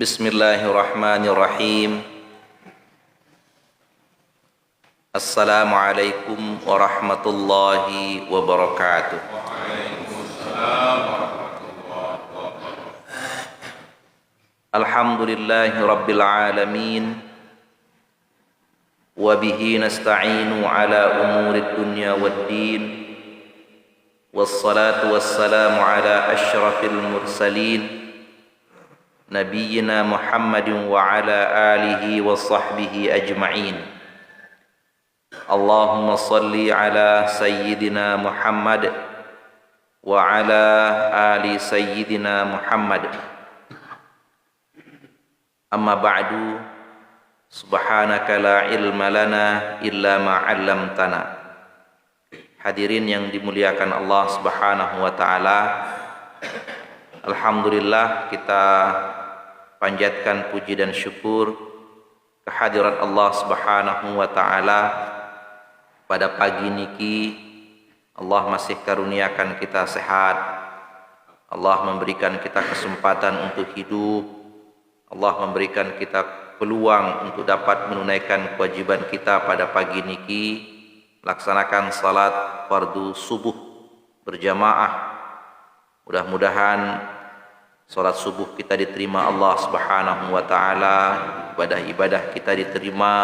Bismillahirrahmanirrahim. Assalamualaikum warahmatullahi wabarakatuh. Alhamdulillahi rabbil alamin. Wa bihi nasta'inu ala umurid dunya waddin. Wassalatu wassalamu ala asyrafil mursalin Nabiyyina Muhammadin wa ala alihi wa sahbihi ajma'in. Allahumma salli ala Sayyidina Muhammad wa ala ali Sayyidina Muhammad. Amma ba'du, subhanaka la ilma lana illa ma 'allamtana. Hadirin yang dimuliakan Allah Subhanahu wa taala, alhamdulillah kita panjatkan puji dan syukur kehadirat Allah Subhanahu wa taala. Pada pagi niki Allah masih karuniakan kita sehat. Allah memberikan kita kesempatan untuk hidup. Allah memberikan kita peluang untuk dapat menunaikan kewajiban kita pada pagi niki, laksanakan salat fardu subuh berjamaah. Mudah-mudahan salat subuh kita diterima Allah Subhanahu wa taala, ibadah-ibadah kita diterima.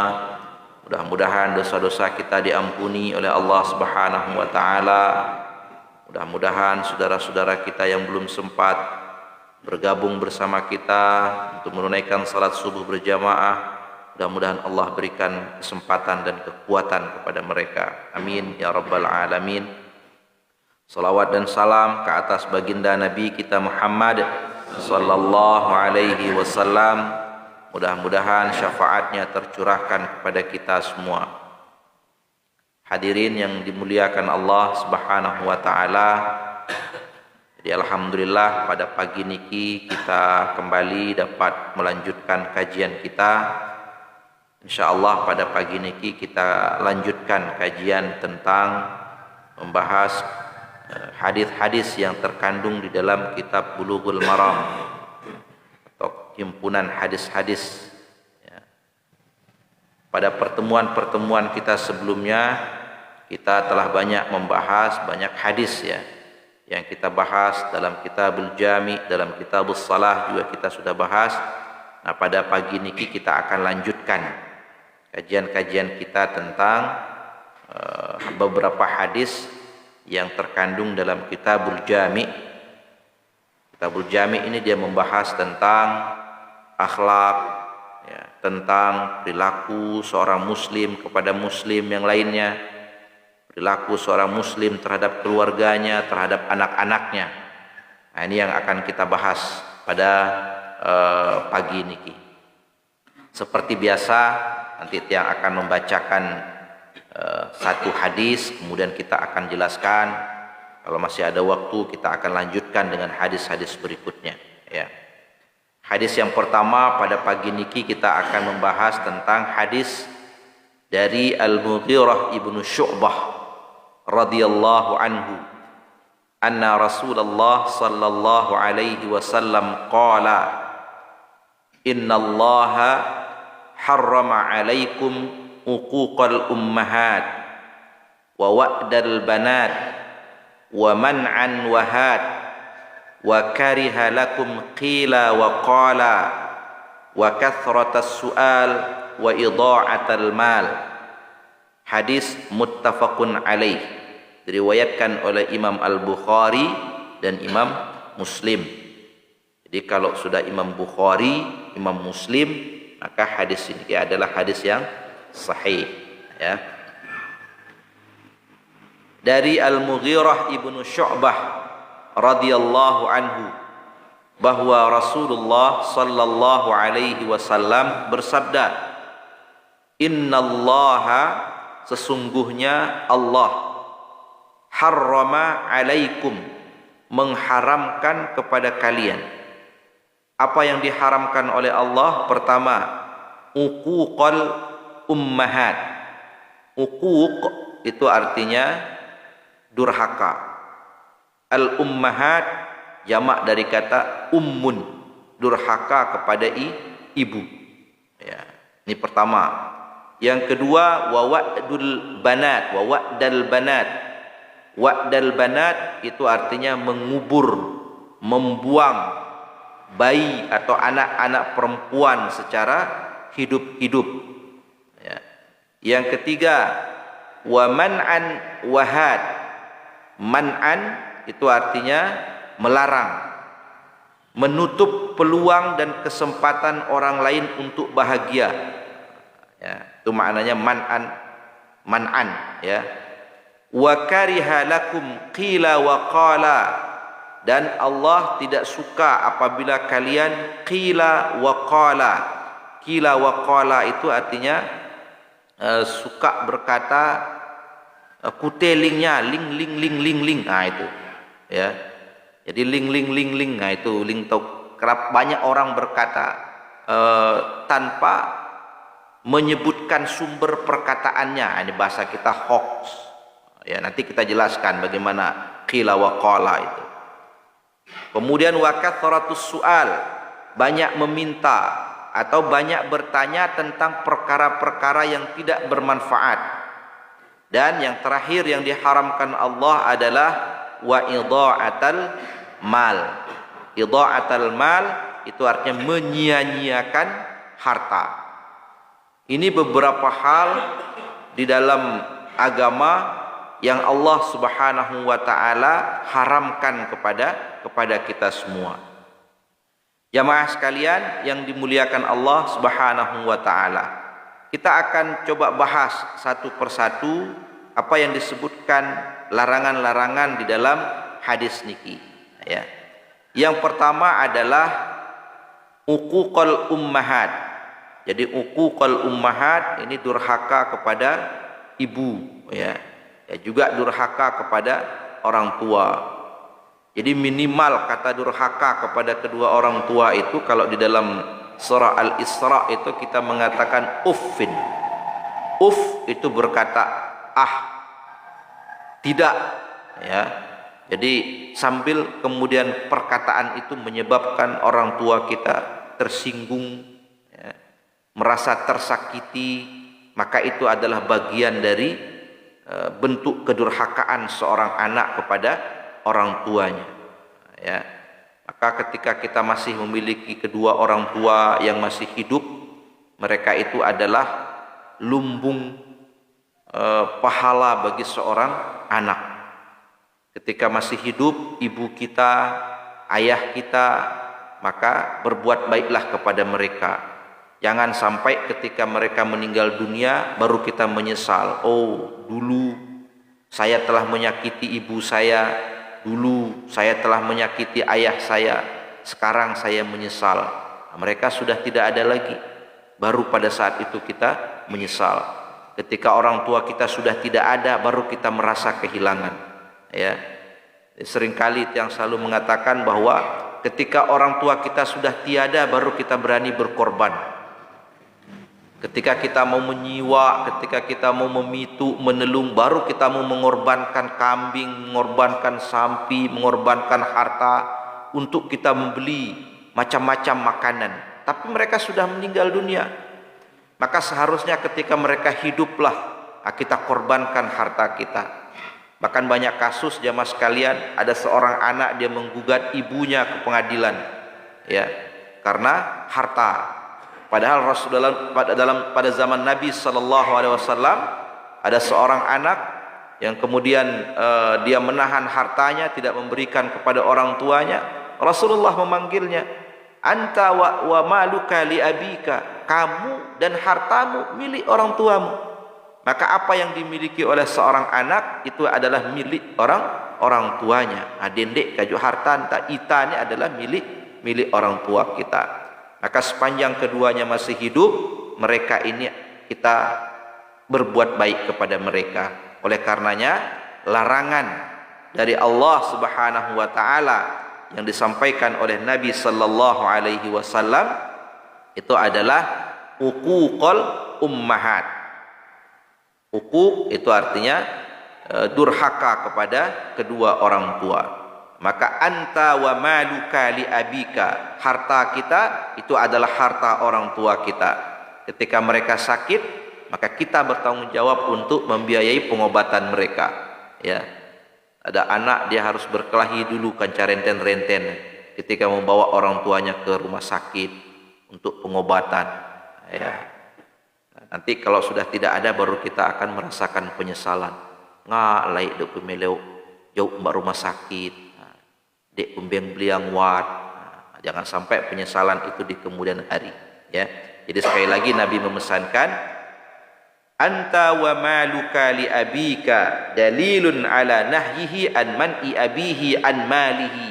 Mudah-mudahan dosa-dosa kita diampuni oleh Allah Subhanahu wa taala. Mudah-mudahan saudara-saudara kita yang belum sempat bergabung bersama kita untuk menunaikan salat subuh berjamaah, mudah-mudahan Allah berikan kesempatan dan kekuatan kepada mereka. Amin ya rabbal alamin. Salawat dan salam ke atas baginda Nabi kita Muhammad sallallahu alaihi wasallam. Mudah-mudahan syafaatnya tercurahkan kepada kita semua. Hadirin yang dimuliakan Allah Subhanahu wa taala. Jadi alhamdulillah pada pagi niki kita kembali dapat melanjutkan kajian kita. Insyaallah pada pagi niki kita lanjutkan kajian tentang membahas hadis-hadis yang terkandung di dalam kitab Bulughul Maram atau himpunan hadis-hadis ya. Pada pertemuan-pertemuan kita sebelumnya kita telah banyak membahas banyak hadis ya yang kita bahas dalam Kitabul Jami, dalam Kitabus Shalah juga kita sudah bahas. Nah, pada pagi niki kita akan lanjutkan kajian-kajian kita tentang beberapa hadis yang terkandung dalam Kitabul Jami. Kitabul Jami ini dia membahas tentang akhlak ya, tentang perilaku seorang muslim kepada muslim yang lainnya, perilaku seorang muslim terhadap keluarganya, terhadap anak-anaknya. Nah, ini yang akan kita bahas pada pagi niki. Seperti biasa, nanti yang akan membacakan satu hadis, kemudian kita akan jelaskan. Kalau masih ada waktu, kita akan lanjutkan dengan hadis-hadis berikutnya ya. Hadis yang pertama pada pagi niki kita akan membahas tentang hadis dari Al-Mughirah ibnu Syu'bah radhiyallahu anhu, anna Rasulullah sallallahu alaihi wasallam qala, innallaha harrama alaikum uquqal ummahat wa wa'dal banat wa man'an wahad wa kariha lakum qila wa qala wa kathratas su'al wa idha'atal mal. Hadis muttafaqun alaih, diriwayatkan oleh Imam Al-Bukhari dan Imam Muslim. Jadi kalau sudah Imam Bukhari, Imam Muslim, maka hadis ini adalah hadis yang sahih ya. Dari Al-Mughirah ibnu Syu'bah radhiyallahu anhu bahwa Rasulullah sallallahu alaihi wasallam bersabda, innallaha, sesungguhnya Allah, harrama alaikum, mengharamkan kepada kalian. Apa yang diharamkan oleh Allah? Pertama, uquqal ummahat. Uquq itu artinya durhaka. Al ummahat jamak dari kata ummun. durhaka kepada ibu. Ya, ini pertama. Yang kedua, wa wa'dul banat, wa wa'dal banat. Wa'dal banat itu artinya mengubur, membuang bayi atau anak-anak perempuan secara hidup-hidup. Ya. Yang ketiga, wa man'an wahad. Man'an itu artinya melarang, menutup peluang dan kesempatan orang lain untuk bahagia. Ya, itu maknanya man'an, ya. Wa kariha lakum qila wa qala, dan Allah tidak suka apabila kalian qila wa qala. Qila wa qala itu artinya suka berkata kutelingnya ling. Itu, ya. Jadi ling. Itu kerap banyak orang berkata tanpa menyebutkan sumber perkataannya. Ini bahasa kita hoax. Ya, nanti kita jelaskan bagaimana qila wa qala itu. Kemudian wa kathratus su'al, banyak meminta atau banyak bertanya tentang perkara-perkara yang tidak bermanfaat. Dan yang terakhir yang diharamkan Allah adalah wa idha'atal mal. Idha'atal mal itu artinya menyia-nyiakan harta. Ini beberapa hal di dalam agama yang Allah Subhanahu wa taala haramkan kepada kita semua. Jamaah sekalian yang dimuliakan Allah Subhanahu wa taala, kita akan coba bahas satu persatu apa yang disebutkan larangan-larangan di dalam hadis niki, ya. Yang pertama adalah uququl ummahat. Jadi uququl ummahat ini durhaka kepada ibu, ya. Ya, juga durhaka kepada orang tua. Jadi minimal kata durhaka kepada kedua orang tua itu kalau di dalam surah Al-Isra itu kita mengatakan uffin. Uff itu berkata tidak, ya. Jadi sambil kemudian perkataan itu menyebabkan orang tua kita tersinggung, ya, merasa tersakiti, maka itu adalah bagian dari bentuk kedurhakaan seorang anak kepada orang tuanya, ya. Maka ketika kita masih memiliki kedua orang tua yang masih hidup, mereka itu adalah lumbung pahala bagi seorang anak. Ketika masih hidup ibu kita, ayah kita, maka berbuat baiklah kepada mereka. Jangan sampai ketika mereka meninggal dunia baru kita menyesal. Oh, dulu saya telah menyakiti ibu saya, dulu saya telah menyakiti ayah saya, sekarang saya menyesal. Nah, mereka sudah tidak ada lagi. Baru pada saat itu kita menyesal. Ketika orang tua kita sudah tidak ada, baru kita merasa kehilangan, ya. Seringkali yang selalu mengatakan bahwa ketika orang tua kita sudah tiada, baru kita berani berkorban. Ketika kita mau menyiwa, ketika kita mau memitu, menelung, baru kita mau mengorbankan kambing, mengorbankan sapi, mengorbankan harta untuk kita membeli macam-macam makanan. Tapi mereka sudah meninggal dunia. Maka seharusnya ketika mereka hiduplah kita korbankan harta kita. Bahkan banyak kasus jamaah sekalian, ada seorang anak dia menggugat ibunya ke pengadilan, ya, karena harta. Padahal Rasulullah pada zaman Nabi SAW ada seorang anak yang kemudian dia menahan hartanya, tidak memberikan kepada orang tuanya. Rasulullah memanggilnya, anta wa maluka li abika, kamu dan hartamu milik orang tuamu. Maka apa yang dimiliki oleh seorang anak itu adalah milik orang tuanya. Dendek kaju harta anta ita ini adalah milik orang tua kita. Maka sepanjang keduanya masih hidup, mereka ini kita berbuat baik kepada mereka. Oleh karenanya larangan dari Allah Subhanahu wa taala yang disampaikan oleh Nabi sallallahu alaihi wasallam itu adalah uququl ummahat. Uquq itu artinya durhaka kepada kedua orang tua. Maka anta wa maluka li abika, harta kita itu adalah harta orang tua kita. Ketika mereka sakit, maka kita bertanggung jawab untuk membiayai pengobatan mereka. Ya, ada anak dia harus berkelahi dulu kanca renten-renten ketika membawa orang tuanya ke rumah sakit untuk pengobatan. Ya, nanti kalau sudah tidak ada baru kita akan merasakan penyesalan. Ngalai dok pemeleu jauh mbak rumah sakit. Dek pembeng beliang wat. Jangan sampai penyesalan itu di kemudian hari. Ya, jadi sekali lagi Nabi memesankan, anta wa maluka li abika dalilun ala nahyihi an man'i abihi an malihi.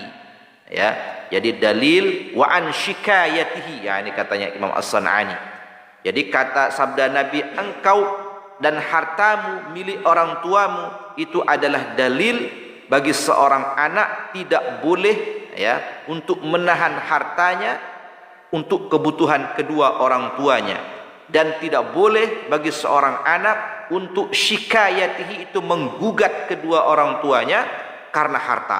Ya, jadi dalil wa an shikayatihi. Ya, ini katanya Imam As-San'ani. Jadi kata sabda Nabi, engkau dan hartamu milik orang tuamu itu adalah dalil bagi seorang anak tidak boleh ya untuk menahan hartanya untuk kebutuhan kedua orang tuanya, dan tidak boleh bagi seorang anak untuk syikayatihi itu menggugat kedua orang tuanya karena harta.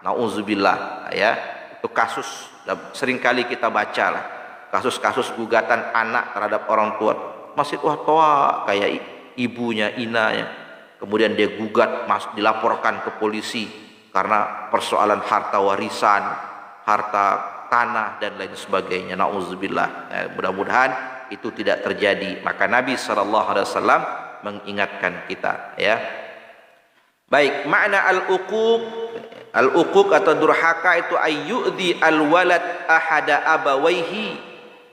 Nauzubillah ya. Itu kasus seringkali kita baca lah, kasus-kasus gugatan anak terhadap orang tua. Masih tua kayak ibunya, inanya. Kemudian dia gugat, dilaporkan ke polisi karena persoalan harta warisan, harta tanah dan lain sebagainya. Nauzubillah. Mudah-mudahan itu tidak terjadi. Maka Nabi SAW mengingatkan kita. Ya. Baik, makna al-uquq atau durhaka itu ayyu'dhi al-walad ahada abawaihi.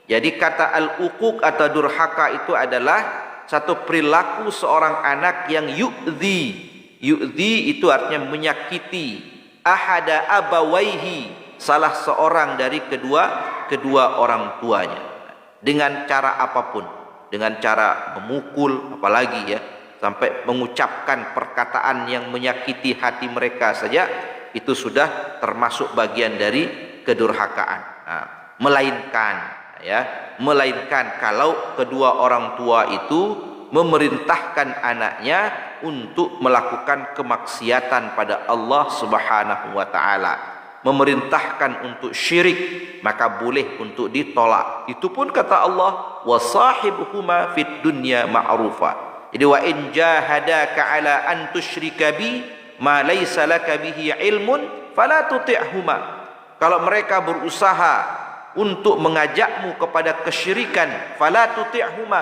Jadi kata al-uquq atau durhaka itu adalah satu perilaku seorang anak yang yu'dhi. Yu'dhi itu artinya menyakiti ahada abawaihi, salah seorang dari kedua orang tuanya, dengan cara apapun, dengan cara memukul, apalagi ya sampai mengucapkan perkataan yang menyakiti hati mereka saja, itu sudah termasuk bagian dari kedurhakaan. Melainkan kalau kedua orang tua itu memerintahkan anaknya untuk melakukan kemaksiatan pada Allah Subhanahu wa taala, memerintahkan untuk syirik, maka boleh untuk ditolak. Itu pun kata Allah, wasahibuhuma fid dunya ma'rufa. Jadi wa in jahadaka ala an tusyrika bi ma laysa laka bihi ilmun fala tuti'huma. Kalau mereka berusaha untuk mengajakmu kepada kesyirikan, fala tuti'huma,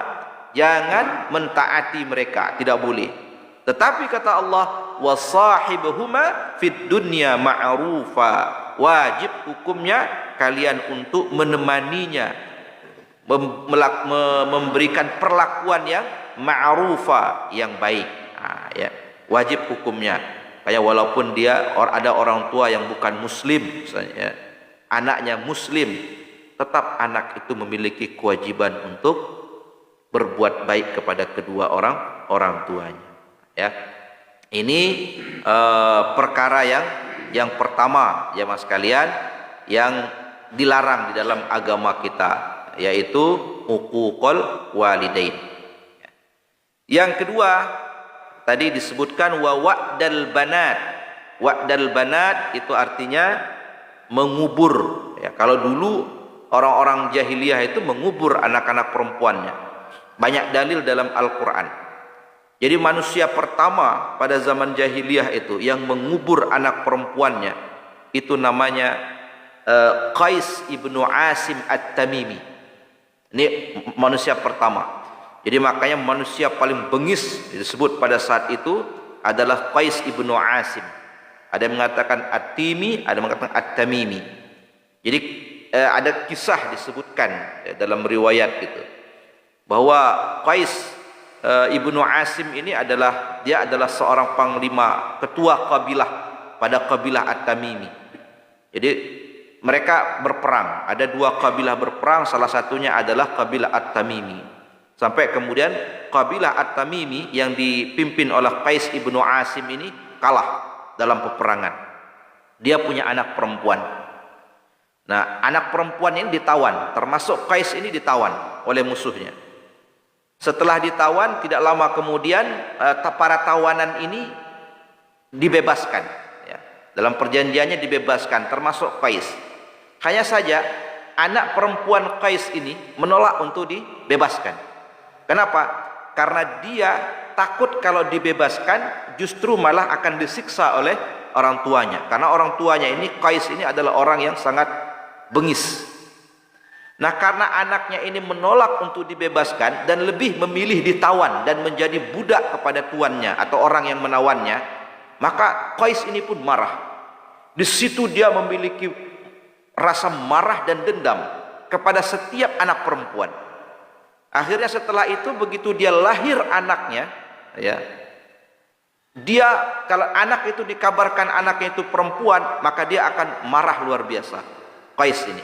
jangan mentaati mereka, tidak boleh. Tetapi kata Allah, wasahibhuma fid dunya ma'rufa, wajib hukumnya kalian untuk menemaninya, memberikan perlakuan yang ma'rufa, yang baik. Ya, wajib hukumnya. Kayak walaupun dia ada orang tua yang bukan muslim misalnya, anaknya muslim, tetap anak itu memiliki kewajiban untuk berbuat baik kepada kedua orang tuanya. Ya, ini perkara yang pertama ya mas kalian, yang dilarang di dalam agama kita, yaitu uququl walidain. Yang kedua tadi disebutkan wa wa'dal banat. Wa'dal banat itu artinya mengubur. Ya, kalau dulu orang-orang jahiliyah itu mengubur anak-anak perempuannya. Banyak dalil dalam Al-Quran. Jadi manusia pertama pada zaman jahiliyah itu yang mengubur anak perempuannya itu namanya Qais ibnu Asim At-Tamimi. Ini manusia pertama. Jadi makanya manusia paling bengis disebut pada saat itu adalah Qais ibnu Asim. Ada yang mengatakan At-Timi, ada yang mengatakan At-Tamimi. Jadi ada kisah disebutkan dalam riwayat gitu, bahwa Qais ibnu Asim ini adalah seorang panglima, ketua kabilah pada kabilah At-Tamimi. Jadi mereka berperang, ada dua kabilah berperang, salah satunya adalah kabilah At-Tamimi. Sampai kemudian kabilah At-Tamimi yang dipimpin oleh Qais ibnu Asim ini kalah dalam peperangan. Dia punya anak perempuan. Nah, anak perempuan ini ditawan, termasuk Qais ini ditawan oleh musuhnya. Setelah ditawan, tidak lama kemudian para tawanan ini dibebaskan. Ya. Dalam perjanjiannya dibebaskan, termasuk Qais. Hanya saja anak perempuan Qais ini menolak untuk dibebaskan. Kenapa? Karena dia takut kalau dibebaskan justru malah akan disiksa oleh orang tuanya. Karena orang tuanya ini, Qais ini adalah orang yang sangat bengis. Nah, karena anaknya ini menolak untuk dibebaskan dan lebih memilih ditawan dan menjadi budak kepada tuannya atau orang yang menawannya, maka Qais ini pun marah. Di situ dia memiliki rasa marah dan dendam kepada setiap anak perempuan. Akhirnya setelah itu, begitu dia lahir anaknya, ya, dia, kalau anak itu dikabarkan anaknya itu perempuan, maka dia akan marah luar biasa. Qais ini,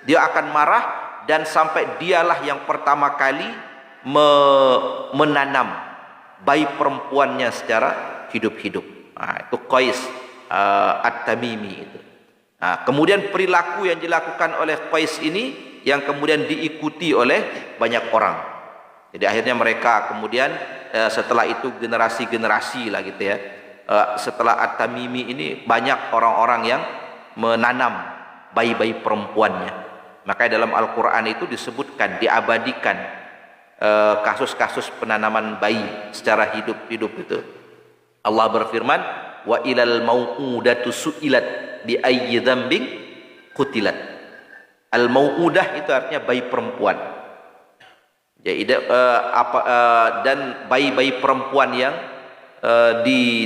dia akan marah, dan sampai dialah yang pertama kali menanam bayi perempuannya secara hidup-hidup. Nah, itu Qais At-Tamimi itu. Nah, kemudian perilaku yang dilakukan oleh Qais ini yang kemudian diikuti oleh banyak orang. Jadi akhirnya mereka kemudian setelah itu generasi-generasi lah gitu ya. Setelah At-Tamimi ini banyak orang-orang yang menanam bayi-bayi perempuannya. Maka dalam Al-Quran itu disebutkan, diabadikan kasus-kasus penanaman bayi secara hidup-hidup itu. Allah berfirman, wa ilal mau'udatu su'ilat bi ayyi dzambin qutilat. Al-mau'udah itu artinya bayi perempuan. Jadi dan bayi-bayi perempuan yang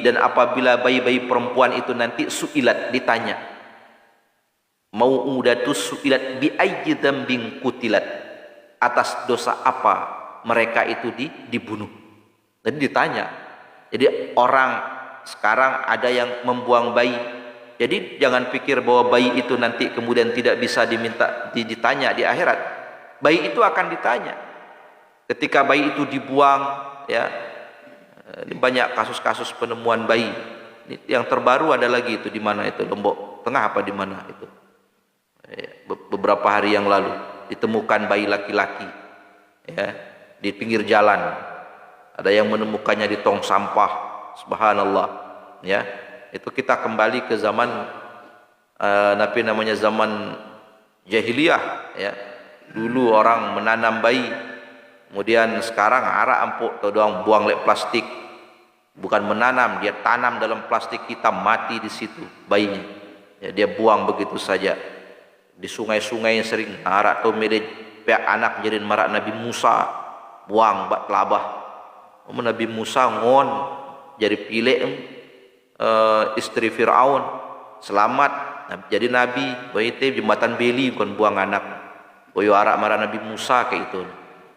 dan apabila bayi-bayi perempuan itu nanti su'ilat, ditanya, mau'udatus su'ilat bi ayyi dzambin qutilat, atas dosa apa mereka itu dibunuh. Jadi ditanya. Jadi orang sekarang ada yang membuang bayi. Jadi jangan pikir bahwa bayi itu nanti kemudian tidak bisa ditanya di akhirat. Bayi itu akan ditanya. Ketika bayi itu dibuang, ya, banyak kasus-kasus penemuan bayi. Yang terbaru ada lagi itu di mana itu, Lombok Tengah apa di mana itu? Beberapa hari yang lalu ditemukan bayi laki-laki, ya, di pinggir jalan. Ada yang menemukannya di tong sampah. Subhanallah, ya. Itu kita kembali ke zaman namanya zaman jahiliyah, ya. Dulu orang menanam bayi, kemudian sekarang arak empuk atau doang buang lek plastik. Bukan menanam, dia tanam dalam plastik hitam, mati di situ bayinya. Ya, dia buang begitu saja. Di sungai-sungai yang sering arak atau milih pihak anak jadi marak Nabi Musa, buang bak telabah. Nabi Musa ngon jadi pilih istri Fir'aun selamat jadi nabi, bayi teh jembatan beli bukan buang anak. Boyo arak marah Nabi Musa kayak itu,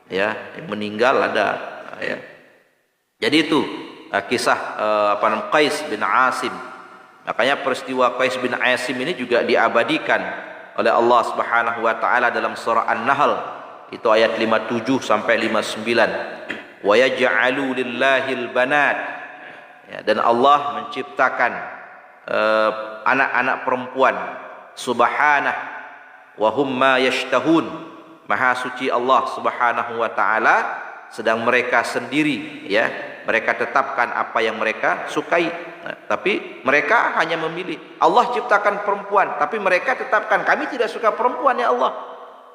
ya, yang meninggal ada, ya. Jadi itu kisah Qais bin Asim. Makanya peristiwa Qais bin Asim ini juga diabadikan oleh Allah Subhanahu wa taala dalam surah An-Nahl, itu ayat 57 sampai 59. Wa yaj'alu lillahil banat, ya, dan Allah menciptakan anak-anak perempuan, subhanah wa hum ma yashtahun, maha suci Allah Subhanahu wa taala, sedang mereka sendiri, ya, mereka tetapkan apa yang mereka sukai. Nah, tapi mereka hanya memilih. Allah ciptakan perempuan, tapi mereka tetapkan, kami tidak suka perempuan ya Allah,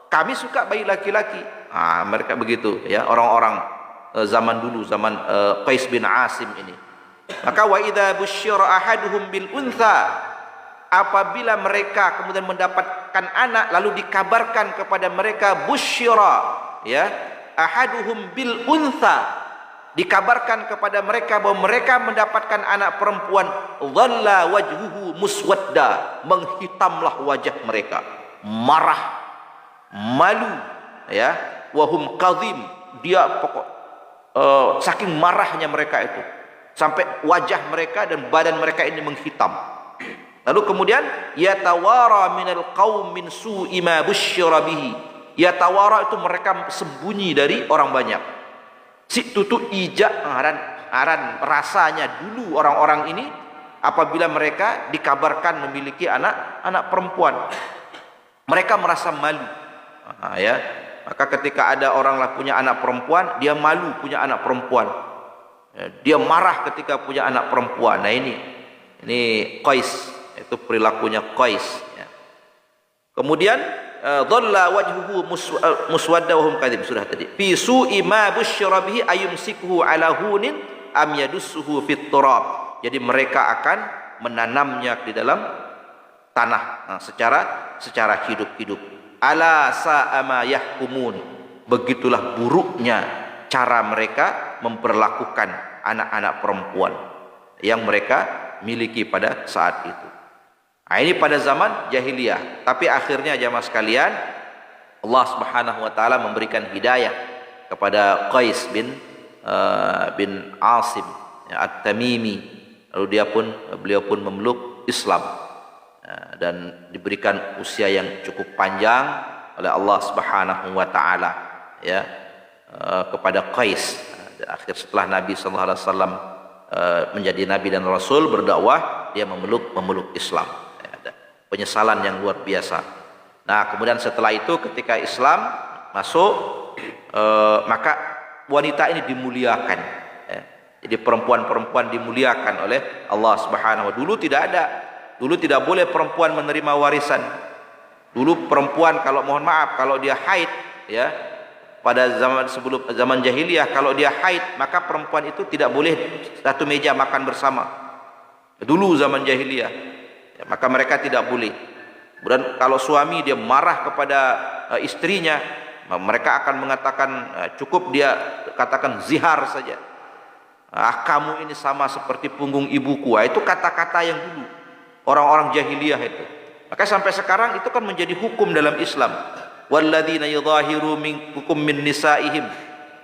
kami suka bayi laki-laki. Ah, mereka begitu, ya, orang-orang zaman dulu, zaman Qais bin Asim ini. Maka wa idza busyira ahaduhum bil untha, apabila mereka kemudian mendapatkan anak lalu dikabarkan kepada mereka busyira, ya, ahaduhum bil untha, dikabarkan kepada mereka bahwa mereka mendapatkan anak perempuan, dhalla wajhuhu muswadda, menghitamlah wajah mereka, marah, malu, ya, wahum kadhim, dia pokok saking marahnya mereka itu sampai wajah mereka dan badan mereka ini menghitam. Lalu kemudian yatawara minal qaum min su'i ma busyira bihi, yatawara itu mereka sembunyi dari orang banyak. Si tutu ijak aran rasanya dulu orang-orang ini apabila mereka dikabarkan memiliki anak perempuan, mereka merasa malu. Ya, maka ketika ada orang lah punya anak perempuan, dia malu punya anak perempuan, ya, dia marah ketika punya anak perempuan. Nah ini Qais itu perilakunya Qais, ya. Kemudian dhalla wajhuhu muswadda wa hum kadhib, sudah tadi. Fi su'i ma busyira bihi ayumsikuhu ala hunin am yadussuhu fit turab. Jadi mereka akan menanamnya di dalam tanah, secara hidup-hidup. Ala sa'a ma yahkumun. Begitulah buruknya cara mereka memperlakukan anak-anak perempuan yang mereka miliki pada saat itu. Nah, ini pada zaman jahiliyah. Tapi akhirnya jamaah sekalian, Allah Subhanahu wa taala memberikan hidayah kepada Qais bin Asim, ya, At-Tamimi. Lalu beliau pun memeluk Islam, dan diberikan usia yang cukup panjang oleh Allah Subhanahu wa taala, ya, kepada Qais. Akhir setelah Nabi sallallahu alaihi wasallam menjadi nabi dan rasul, berdakwah, dia memeluk Islam. Penyesalan yang luar biasa. Nah, kemudian setelah itu ketika Islam masuk, maka wanita ini dimuliakan, ya. Jadi perempuan-perempuan dimuliakan oleh Allah Subhanahu wa taala. Dulu tidak boleh perempuan menerima warisan. Dulu perempuan kalau dia haid, ya, pada sebelum zaman jahiliyah, kalau dia haid maka perempuan itu tidak boleh satu meja makan bersama. Dulu zaman jahiliyah, ya, maka mereka tidak boleh. Kemudian kalau suami dia marah kepada istrinya, mereka akan mengatakan, cukup dia katakan zihar saja. Kamu ini sama seperti punggung ibuku. Itu kata-kata yang dulu orang-orang jahiliyah itu. Maka sampai sekarang itu kan menjadi hukum dalam Islam. Walladzina yudhahiru minkum min nisaihim.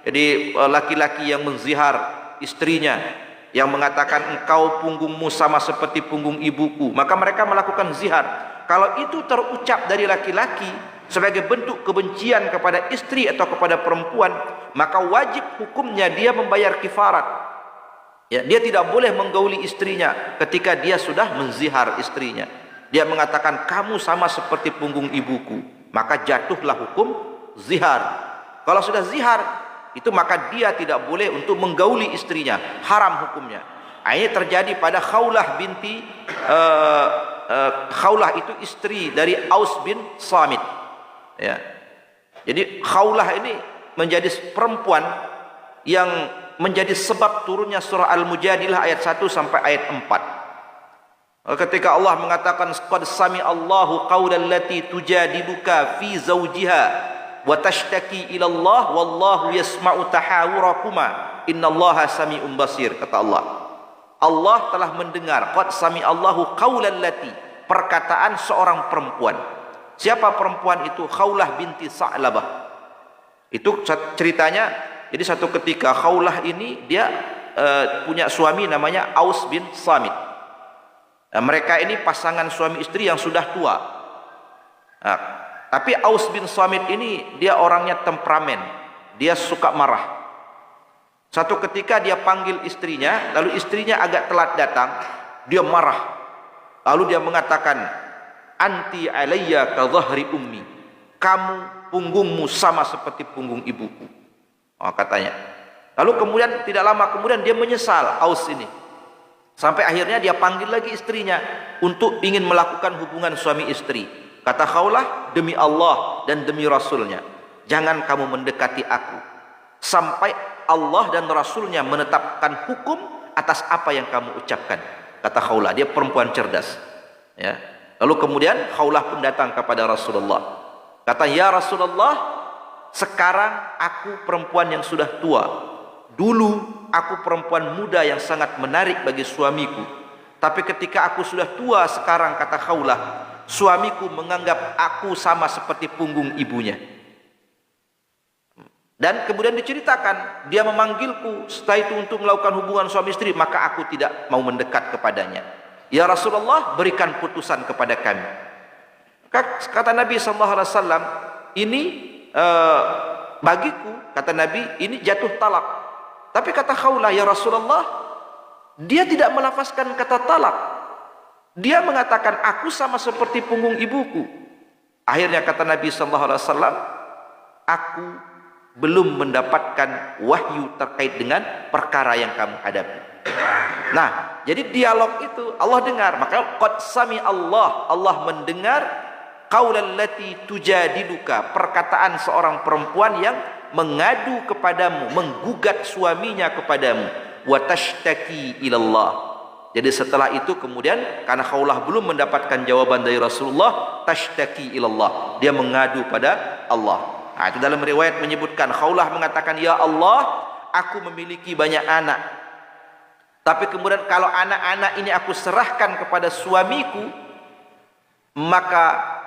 Jadi laki-laki yang menzihar istrinya, yang mengatakan engkau punggungmu sama seperti punggung ibuku, maka mereka melakukan zihar. Kalau itu terucap dari laki-laki sebagai bentuk kebencian kepada istri atau kepada perempuan, maka wajib hukumnya dia membayar kifarat. Ya, dia tidak boleh menggauli istrinya ketika dia sudah menzihar istrinya. Dia mengatakan kamu sama seperti punggung ibuku, maka jatuhlah hukum zihar. Kalau sudah zihar, itu maka dia tidak boleh untuk menggauli istrinya, haram hukumnya. Ini terjadi pada Khawlah binti Khawlah itu istri dari Aus bin Samit, ya. Jadi Khawlah ini menjadi perempuan yang menjadi sebab turunnya surah Al-Mujadilah ayat 1 sampai ayat 4. Ketika Allah mengatakan qad sami Allahu qaulal lati tujadiluka fi zawjiha wa tashtaki ila Allah wallahu yasma'u tahawurakuma innallaha sami'un basir, kata Allah. Allah telah mendengar, qad sami Allahu qaulal lati, perkataan seorang perempuan. Siapa perempuan itu? Khawlah binti Sa'labah. Itu ceritanya. Jadi satu ketika Khawlah ini dia punya suami namanya Aus bin Samit. Mereka ini pasangan suami istri yang sudah tua. Tapi Aus bin Samit ini dia orangnya temperamen, dia suka marah. Satu ketika dia panggil istrinya, lalu istrinya agak telat datang, dia marah. Lalu dia mengatakan, anti alayya ka dhahri ummi, kamu punggungmu sama seperti punggung ibuku, katanya. Lalu kemudian tidak lama kemudian dia menyesal, Aus ini. Sampai akhirnya dia panggil lagi istrinya untuk ingin melakukan hubungan suami istri. Kata Khawlah, demi Allah dan demi Rasulnya, jangan kamu mendekati aku sampai Allah dan Rasulnya menetapkan hukum atas apa yang kamu ucapkan. Kata Khawlah, dia perempuan cerdas, ya. Lalu kemudian Khawlah pun datang kepada Rasulullah. Kata, ya Rasulullah, sekarang aku perempuan yang sudah tua. Dulu aku perempuan muda yang sangat menarik bagi suamiku. Tapi ketika aku sudah tua sekarang, kata Khawlah, suamiku menganggap aku sama seperti punggung ibunya. Dan kemudian diceritakan, dia memanggilku setelah itu untuk melakukan hubungan suami istri, maka aku tidak mau mendekat kepadanya. Ya Rasulullah, berikan putusan kepada kami. Kata Nabi SAW, ini bagiku, kata Nabi, ini jatuh talak. Tapi kata Khawlah, ya Rasulullah, dia tidak melafazkan kata talak. Dia mengatakan, aku sama seperti punggung ibuku. Akhirnya kata Nabi SAW, aku belum mendapatkan wahyu terkait dengan perkara yang kamu hadapi. Nah, jadi dialog itu Allah dengar. Maka qad sami Allah mendengar qaulal lati tujadiluka, perkataan seorang perempuan yang mengadu kepadamu, menggugat suaminya kepadamu, wa tashtaki ilallah. Jadi setelah itu kemudian karena Khawlah belum mendapatkan jawaban dari Rasulullah, tashtaki ilallah, dia mengadu pada Allah. Nah, itu dalam riwayat menyebutkan Khawlah mengatakan, ya Allah, aku memiliki banyak anak, tapi kemudian kalau anak-anak ini aku serahkan kepada suamiku, maka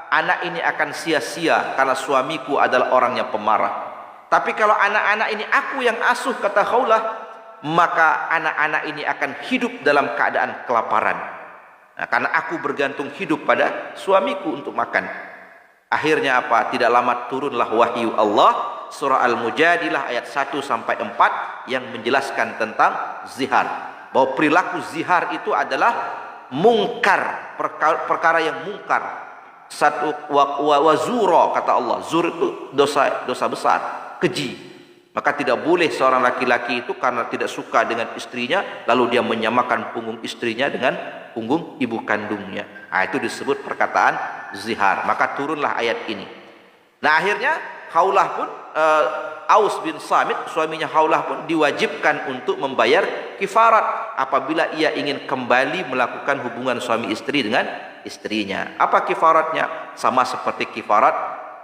anak ini akan sia-sia karena suamiku adalah orang yang pemarah. Tapi kalau anak-anak ini aku yang asuh, kata Khawlah, maka anak-anak ini akan hidup dalam keadaan kelaparan. Nah, karena aku bergantung hidup pada suamiku untuk makan. Akhirnya apa? Tidak lama turunlah wahyu Allah, surah Al-Mujadilah ayat 1 sampai 4 yang menjelaskan tentang zihar. Bahwa perilaku zihar itu adalah mungkar, perkara yang mungkar. Satu wazuro, kata Allah, zur itu dosa besar, keji. Maka tidak boleh seorang laki-laki itu karena tidak suka dengan istrinya lalu dia menyamakan punggung istrinya dengan punggung ibu kandungnya. Nah, itu disebut perkataan zihar. Maka turunlah ayat ini. Nah, akhirnya Khawlah pun Aus bin Samit, suaminya Khawlah pun diwajibkan untuk membayar kifarat apabila ia ingin kembali melakukan hubungan suami istri dengan istrinya. Apa kifaratnya? Sama seperti kifarat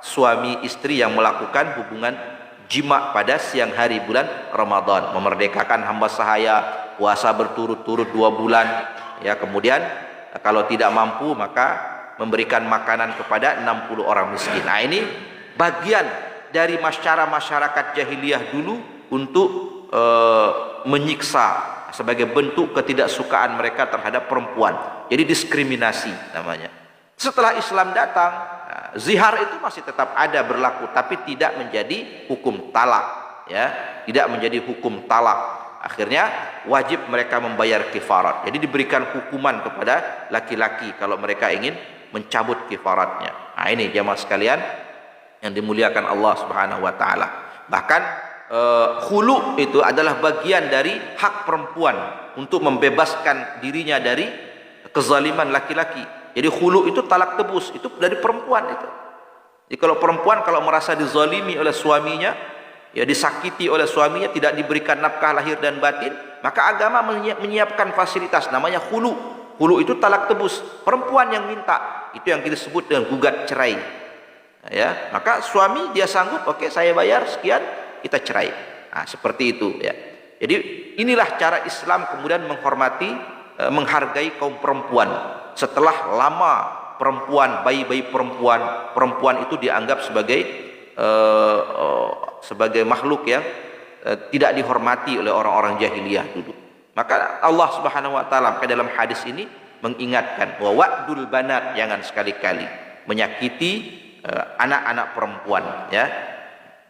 suami istri yang melakukan hubungan jima pada siang hari bulan Ramadan, memerdekakan hamba sahaya, puasa berturut-turut 2 bulan, ya, kemudian kalau tidak mampu maka memberikan makanan kepada 60 orang miskin. Nah, ini bagian dari masyarakat jahiliyah dulu untuk menyiksa sebagai bentuk ketidaksukaan mereka terhadap perempuan. Jadi diskriminasi namanya. Setelah Islam datang, zihar itu masih tetap ada berlaku, tapi tidak menjadi hukum talak, ya, tidak menjadi hukum talak. Akhirnya wajib mereka membayar kifarat. Jadi diberikan hukuman kepada laki-laki kalau mereka ingin mencabut kifaratnya. Nah, ini jamaah sekalian yang dimuliakan Allah Subhanahu wa taala. Bahkan khulu itu adalah bagian dari hak perempuan untuk membebaskan dirinya dari kezaliman laki-laki. Jadi khulu itu talak tebus, itu dari perempuan itu. Jadi kalau perempuan kalau merasa dizalimi oleh suaminya, ya disakiti oleh suaminya, tidak diberikan nafkah lahir dan batin, maka agama menyiapkan fasilitas namanya khulu. Khulu itu talak tebus, perempuan yang minta. Itu yang kita sebut dengan gugat cerai. Ya, maka suami dia sanggup, oke, saya bayar sekian, kita cerai. Nah, seperti itu, ya. Jadi inilah cara Islam kemudian menghormati, menghargai kaum perempuan. Setelah lama perempuan, bayi-bayi perempuan itu dianggap sebagai makhluk yang tidak dihormati oleh orang-orang jahiliyah dulu. Maka Allah Subhanahu wa taala dalam hadis ini mengingatkan wa wa'dul banat, jangan sekali-kali menyakiti anak-anak perempuan, ya.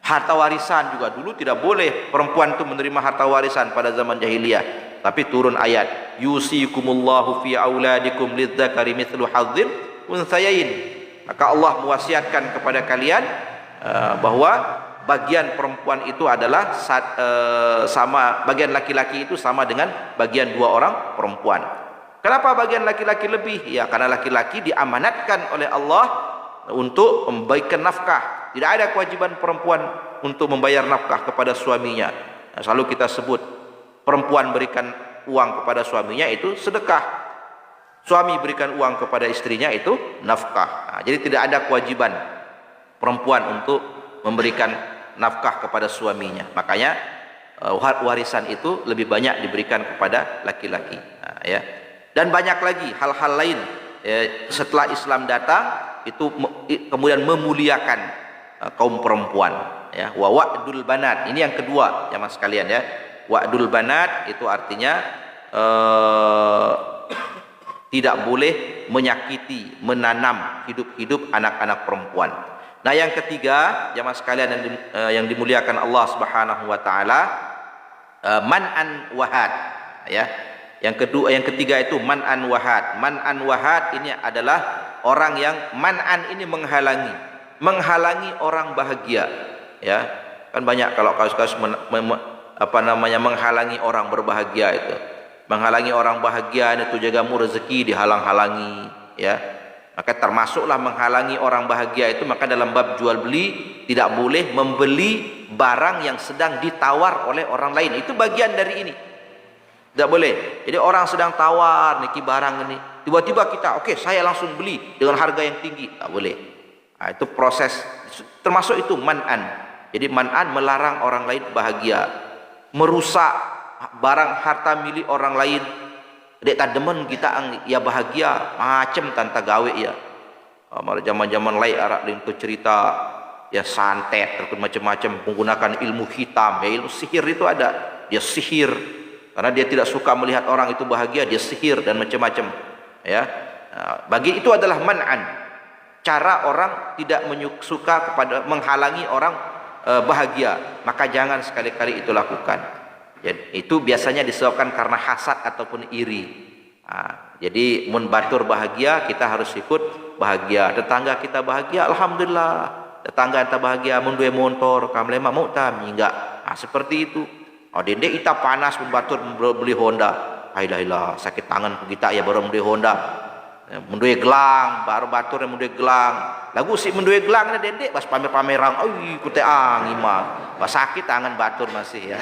Harta warisan juga dulu tidak boleh perempuan itu menerima harta warisan pada zaman jahiliyah. Tapi turun ayat, yusikumullahu fi auladikum lidzakari mithlu hadzil unthayain. Maka Allah mewasiatkan kepada kalian bahwa bagian perempuan itu adalah sama, bagian laki-laki itu sama dengan bagian 2 orang perempuan. Kenapa bagian laki-laki lebih? Ya, karena laki-laki diamanatkan oleh Allah untuk memberikan nafkah. Tidak ada kewajiban perempuan untuk membayar nafkah kepada suaminya. Nah, selalu kita sebut perempuan berikan uang kepada suaminya itu sedekah, suami berikan uang kepada istrinya itu nafkah. Nah, jadi tidak ada kewajiban perempuan untuk memberikan nafkah kepada suaminya. Makanya warisan itu lebih banyak diberikan kepada laki-laki. Nah, ya. Dan banyak lagi hal-hal lain setelah Islam datang itu kemudian memuliakan kaum perempuan, ya. Wa wa'dul banat, ini yang kedua jamaah sekalian, ya. Wa'dul banat itu artinya tidak boleh menyakiti, menanam hidup-hidup anak-anak perempuan. Nah, yang ketiga jamaah sekalian yang dimuliakan Allah Subhanahu wa taala, man'an wahad, ya. Yang ketiga itu man'an wahad. Man'an wahad ini adalah orang yang man'an ini menghalangi orang bahagia, ya. Kan banyak kalau kasus-kasus menghalangi orang berbahagia itu. Menghalangi orang bahagia itu jagamu rezeki dihalang-halangi, ya. Maka termasuklah menghalangi orang bahagia itu, maka dalam bab jual beli tidak boleh membeli barang yang sedang ditawar oleh orang lain. Itu bagian dari ini. Tidak boleh. Jadi orang sedang tawar niki barang ini, tiba-tiba kita, oke, saya langsung beli dengan harga yang tinggi. Tak boleh. Nah, itu proses, termasuk itu man'an. Jadi man'an melarang orang lain bahagia, merusak barang harta milik orang lain. Dek tak demen kita ya bahagia macam tanta gawe ya. Zaman-zaman lain Arab itu cerita ya santet terus macam-macam menggunakan ilmu hitam, ya ilmu sihir itu ada. Dia sihir karena dia tidak suka melihat orang itu bahagia, dia sihir dan macam-macam, ya. Bagi itu adalah man'an. Cara orang tidak suka kepada menghalangi orang bahagia, maka jangan sekali-kali itu lakukan. Itu biasanya disebabkan karena hasad ataupun iri. Jadi mun batur bahagia, kita harus ikut bahagia. Tetangga kita bahagia, alhamdulillah. Tetangga kita bahagia, mun duwe motor, kamle mau tam enggak. Seperti itu. Dendek kita panas mun batur beli Honda. Ailah sakit tangan kita ya baru beli Honda. Mun duwe gelang, baru batur mun duwe gelang. Lagu si mun duwe gelang dendek pas pamer-pamerang, ai ku teh imah. Pas sakit tangan batur masih ya.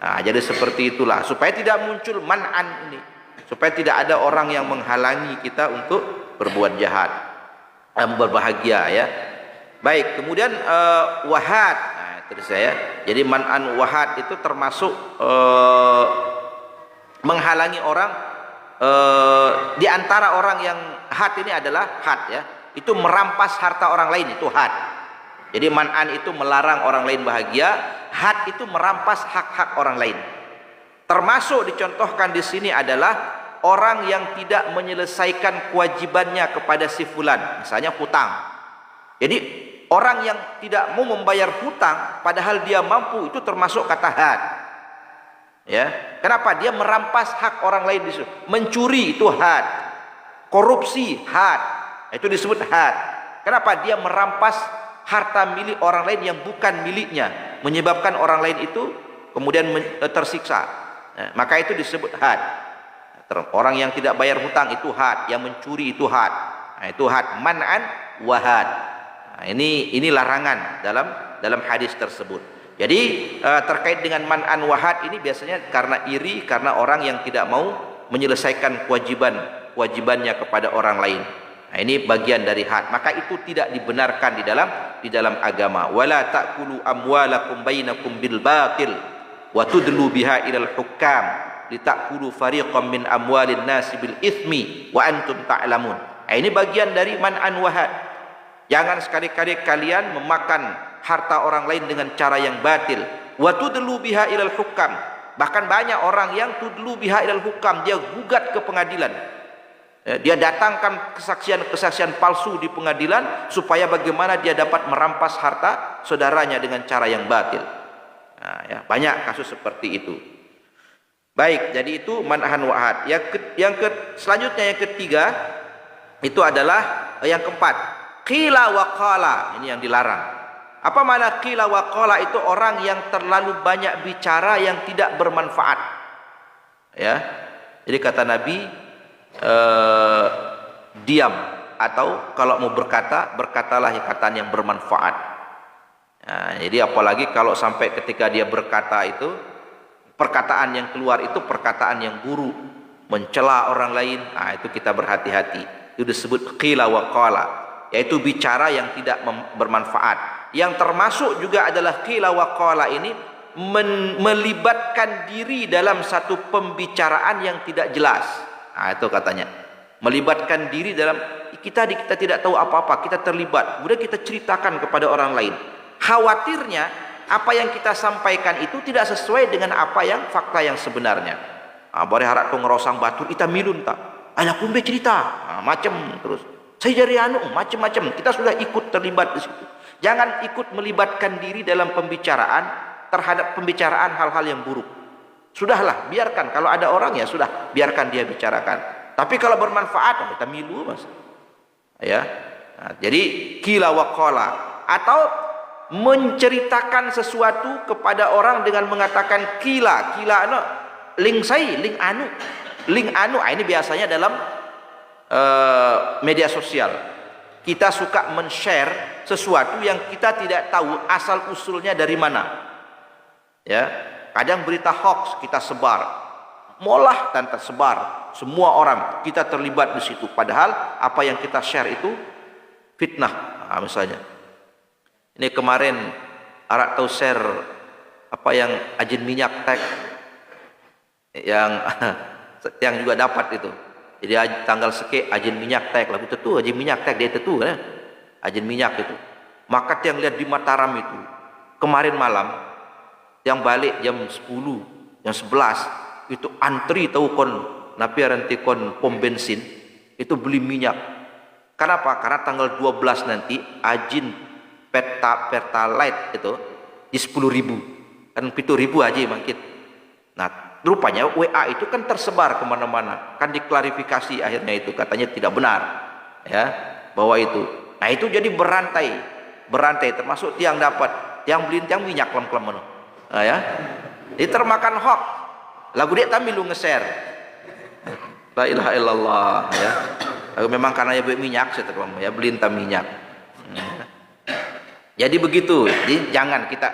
Jadi seperti itulah supaya tidak muncul man'an ini, supaya tidak ada orang yang menghalangi kita untuk berbuat jahat, berbahagia, ya. Baik, kemudian wahad. Terus saya, jadi man'an wahad itu termasuk menghalangi orang. Di antara orang yang had ini adalah had, ya, itu merampas harta orang lain, itu had. Jadi man'an itu melarang orang lain bahagia. Had itu merampas hak-hak orang lain. Termasuk dicontohkan di sini adalah orang yang tidak menyelesaikan kewajibannya kepada si fulan, misalnya hutang. Jadi orang yang tidak mau membayar hutang padahal dia mampu, itu termasuk kata had. Ya, kenapa? Dia merampas hak orang lain di situ. Mencuri itu had. Korupsi had. Itu disebut had. Kenapa? Dia merampas harta milik orang lain yang bukan miliknya, menyebabkan orang lain itu kemudian tersiksa. Maka itu disebut had. Orang yang tidak bayar hutang itu had, yang mencuri itu had. Itu had, man'an wahad. Ini larangan dalam hadis tersebut. Jadi terkait dengan man'an wahad ini biasanya karena iri, karena orang yang tidak mau menyelesaikan kewajibannya kepada orang lain. Ini bagian dari had. Maka itu tidak dibenarkan di dalam agama. Wala ta'kulu amwalakum bainakum bil batil wa tudlu biha ilal hukam litakulu fariqam min amwalin nasi bil ithmi wa antum ta'lamun. Ini bagian dari man'an wahad. Jangan sekali-kali kalian memakan harta orang lain dengan cara yang batil. Wa tudlu biha ilal hukam. Bahkan banyak orang yang tudlu biha ilal hukam, dia gugat ke pengadilan. Dia datangkan kesaksian palsu di pengadilan supaya bagaimana dia dapat merampas harta saudaranya dengan cara yang batil. Banyak kasus seperti itu. Baik, jadi itu man'an wahad. Selanjutnya yang ketiga itu adalah yang keempat, qila wa qala. Ini yang dilarang. Apa makna qila wa qala? Itu orang yang terlalu banyak bicara yang tidak bermanfaat. Ya. Jadi kata Nabi, diam, atau kalau mau berkatalah perkataan yang bermanfaat. Jadi apalagi kalau sampai ketika dia berkata itu, perkataan yang keluar itu perkataan yang buruk, mencela orang lain, itu kita berhati-hati. Itu disebut qila wa qala, yaitu bicara yang tidak bermanfaat. Yang termasuk juga adalah qila wa qala ini melibatkan diri dalam satu pembicaraan yang tidak jelas. Itu katanya, melibatkan diri dalam kita tidak tahu apa-apa, kita terlibat, kemudian kita ceritakan kepada orang lain. Khawatirnya apa yang kita sampaikan itu tidak sesuai dengan apa yang fakta yang sebenarnya. Bari harap tu ngerosang batur kita milun tak, anak kumbe cerita, macam terus. Saya jadi macam-macam. Kita sudah ikut terlibat di situ. Jangan ikut melibatkan diri dalam pembicaraan terhadap pembicaraan hal-hal yang buruk. Sudahlah, biarkan. Kalau ada orang ya sudah, biarkan dia bicarakan. Tapi kalau bermanfaat, kita milu mas. Ya, jadi qila wa qala, atau menceritakan sesuatu kepada orang dengan mengatakan qila link saya, link anu. Ini biasanya dalam media sosial. Kita suka men-share sesuatu yang kita tidak tahu asal usulnya dari mana. Ya, kadang berita hoax kita sebar, molah dan tersebar, semua orang kita terlibat di situ. Padahal apa yang kita share itu fitnah. Misalnya, ini kemarin Arak tahu share apa yang Ajin minyak tag yang juga dapat itu. Jadi tanggal seke Ajin minyak tag lagu itu tuh Ajin minyak tag dia itu tuh ya. Ajin minyak itu. Maka yang lihat di Mataram itu kemarin malam yang balik jam 10, jam 11 itu antri tahu kon napi ranti kon pom bensin itu beli minyak. Kenapa? Karena tanggal 12 nanti Ajin Pertalite itu di 10.000 kan 7.000 aja makin. Nah, rupanya WA itu kan tersebar kemana-mana, kan diklarifikasi akhirnya itu katanya tidak benar, ya, bahwa itu. Nah itu jadi berantai termasuk tiang dapat, tiang beli tiang minyak klem-klem, ya, jadi termakan hoax. Lagu dia tamil lu nge-share, la ilaha illallah, ya. Lalu memang karena ya beli minyak, saya terima, ya beli minyak. Jadi begitu, jadi jangan kita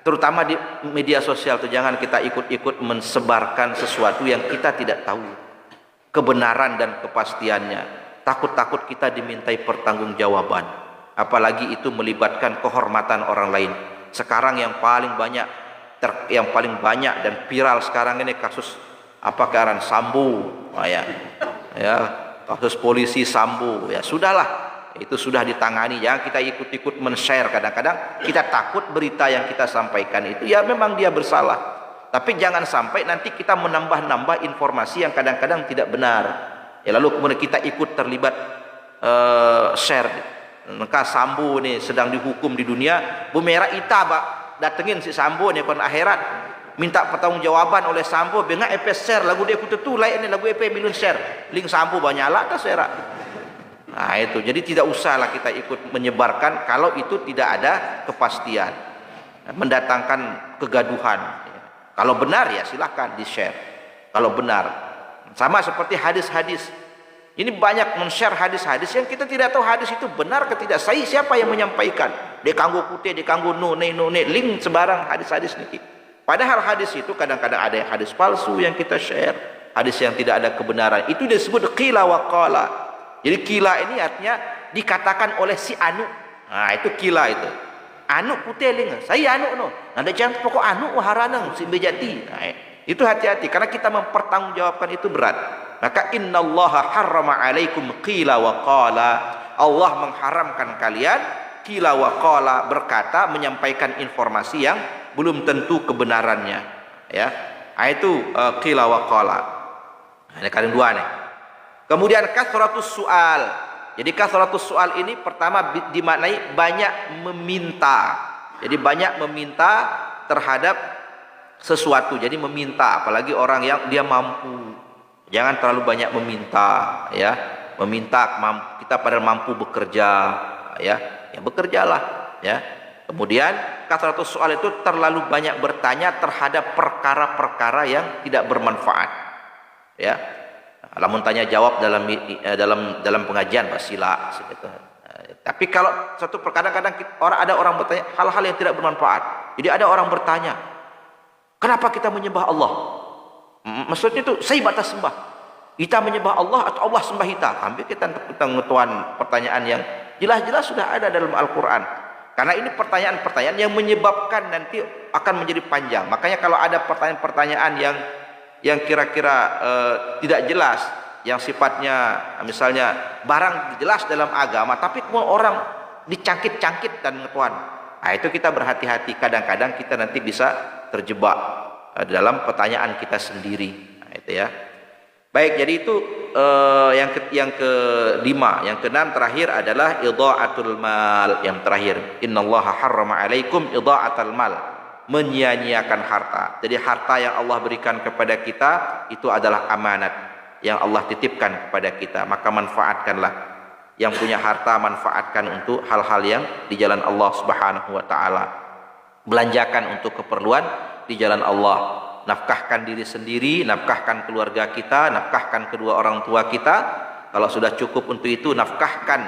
terutama di media sosial itu jangan kita ikut-ikut mensebarkan sesuatu yang kita tidak tahu kebenaran dan kepastiannya. Takut-takut kita dimintai pertanggungjawaban, apalagi itu melibatkan kehormatan orang lain. Sekarang yang paling banyak dan viral sekarang ini kasus apa kearan Sambo, ya kasus polisi Sambo, ya sudahlah. Itu sudah ditangani, jangan kita ikut-ikut men-share. Kadang-kadang kita takut berita yang kita sampaikan itu ya memang dia bersalah, tapi jangan sampai nanti kita menambah-nambah informasi yang kadang-kadang tidak benar, ya lalu kemudian kita ikut terlibat share. Maka Sambo nih sedang dihukum di dunia, Bu Merah Ita datengin si Sambo nih kon akhirat minta pertanggungjawaban oleh Sambo benga EP share lagu dia kutu lain ini lagu EP milun share link Sambo banyak lah tak share. Nah itu, jadi tidak usahlah kita ikut menyebarkan kalau itu tidak ada kepastian, mendatangkan kegaduhan. Kalau benar ya silahkan di-share. Kalau benar, sama seperti hadis-hadis. Ini banyak men-share hadis-hadis yang kita tidak tahu hadis itu benar atau tidak. Siapa yang menyampaikan? Dekanggo putih, dekanggo nune, link sebarang hadis-hadis niki. Padahal hadis itu kadang-kadang ada yang hadis palsu yang kita share, hadis yang tidak ada kebenaran. Itu disebut qila wa qala. Jadi kila ini artinya dikatakan oleh si anu. Nah itu kila itu. Anu putih ling, saya anu no. Nada jangan pokok anu waharanang si bejati. Nah, itu hati-hati karena kita mempertanggungjawabkan itu berat. Maka innallaha harrama alaikum qila wa qala. Allah mengharamkan kalian qila wa qala, berkata, menyampaikan informasi yang belum tentu kebenarannya. Ya. Nah, itu qila wa qala. Ada kalian dua nih. Kemudian kasratus soal. Jadi kasratus soal ini pertama dimaknai banyak meminta. Jadi banyak meminta terhadap sesuatu. Jadi meminta, apalagi orang yang dia mampu. Jangan terlalu banyak meminta, ya. Meminta kita pada mampu bekerja, ya. Ya bekerjalah, ya. Kemudian kasratus soal itu terlalu banyak bertanya terhadap perkara-perkara yang tidak bermanfaat, ya. Lamun tanya jawab dalam pengajian basila gitu. Tapi kalau satu kadang-kadang ada orang bertanya hal-hal yang tidak bermanfaat. Jadi ada orang bertanya, kenapa kita menyembah Allah? Maksudnya itu saya batas sembah. Kita menyembah Allah atau Allah sembah kita? Ambil kita ngetuan pertanyaan yang jelas-jelas sudah ada dalam Al-Quran. Karena ini pertanyaan-pertanyaan yang menyebabkan nanti akan menjadi panjang. Makanya kalau ada pertanyaan-pertanyaan yang kira-kira tidak jelas, yang sifatnya misalnya barang jelas dalam agama tapi orang dicangkit-cangkit dan ngetuan, nah itu kita berhati-hati. Kadang-kadang kita nanti bisa terjebak dalam pertanyaan kita sendiri. Nah, itu ya. Baik, jadi itu yang kelima. Yang keenam terakhir adalah idha'atul mal. Yang terakhir, innallaha harrama alaikum idha'atul mal, menyia-nyiakan harta. Jadi harta yang Allah berikan kepada kita itu adalah amanat yang Allah titipkan kepada kita, maka manfaatkanlah. Yang punya harta manfaatkan untuk hal-hal yang di jalan Allah Subhanahu wa taala. Belanjakan untuk keperluan di jalan Allah. nafkahkan diri sendiri, nafkahkan keluarga kita, nafkahkan kedua orang tua kita. Kalau sudah cukup untuk itu, nafkahkan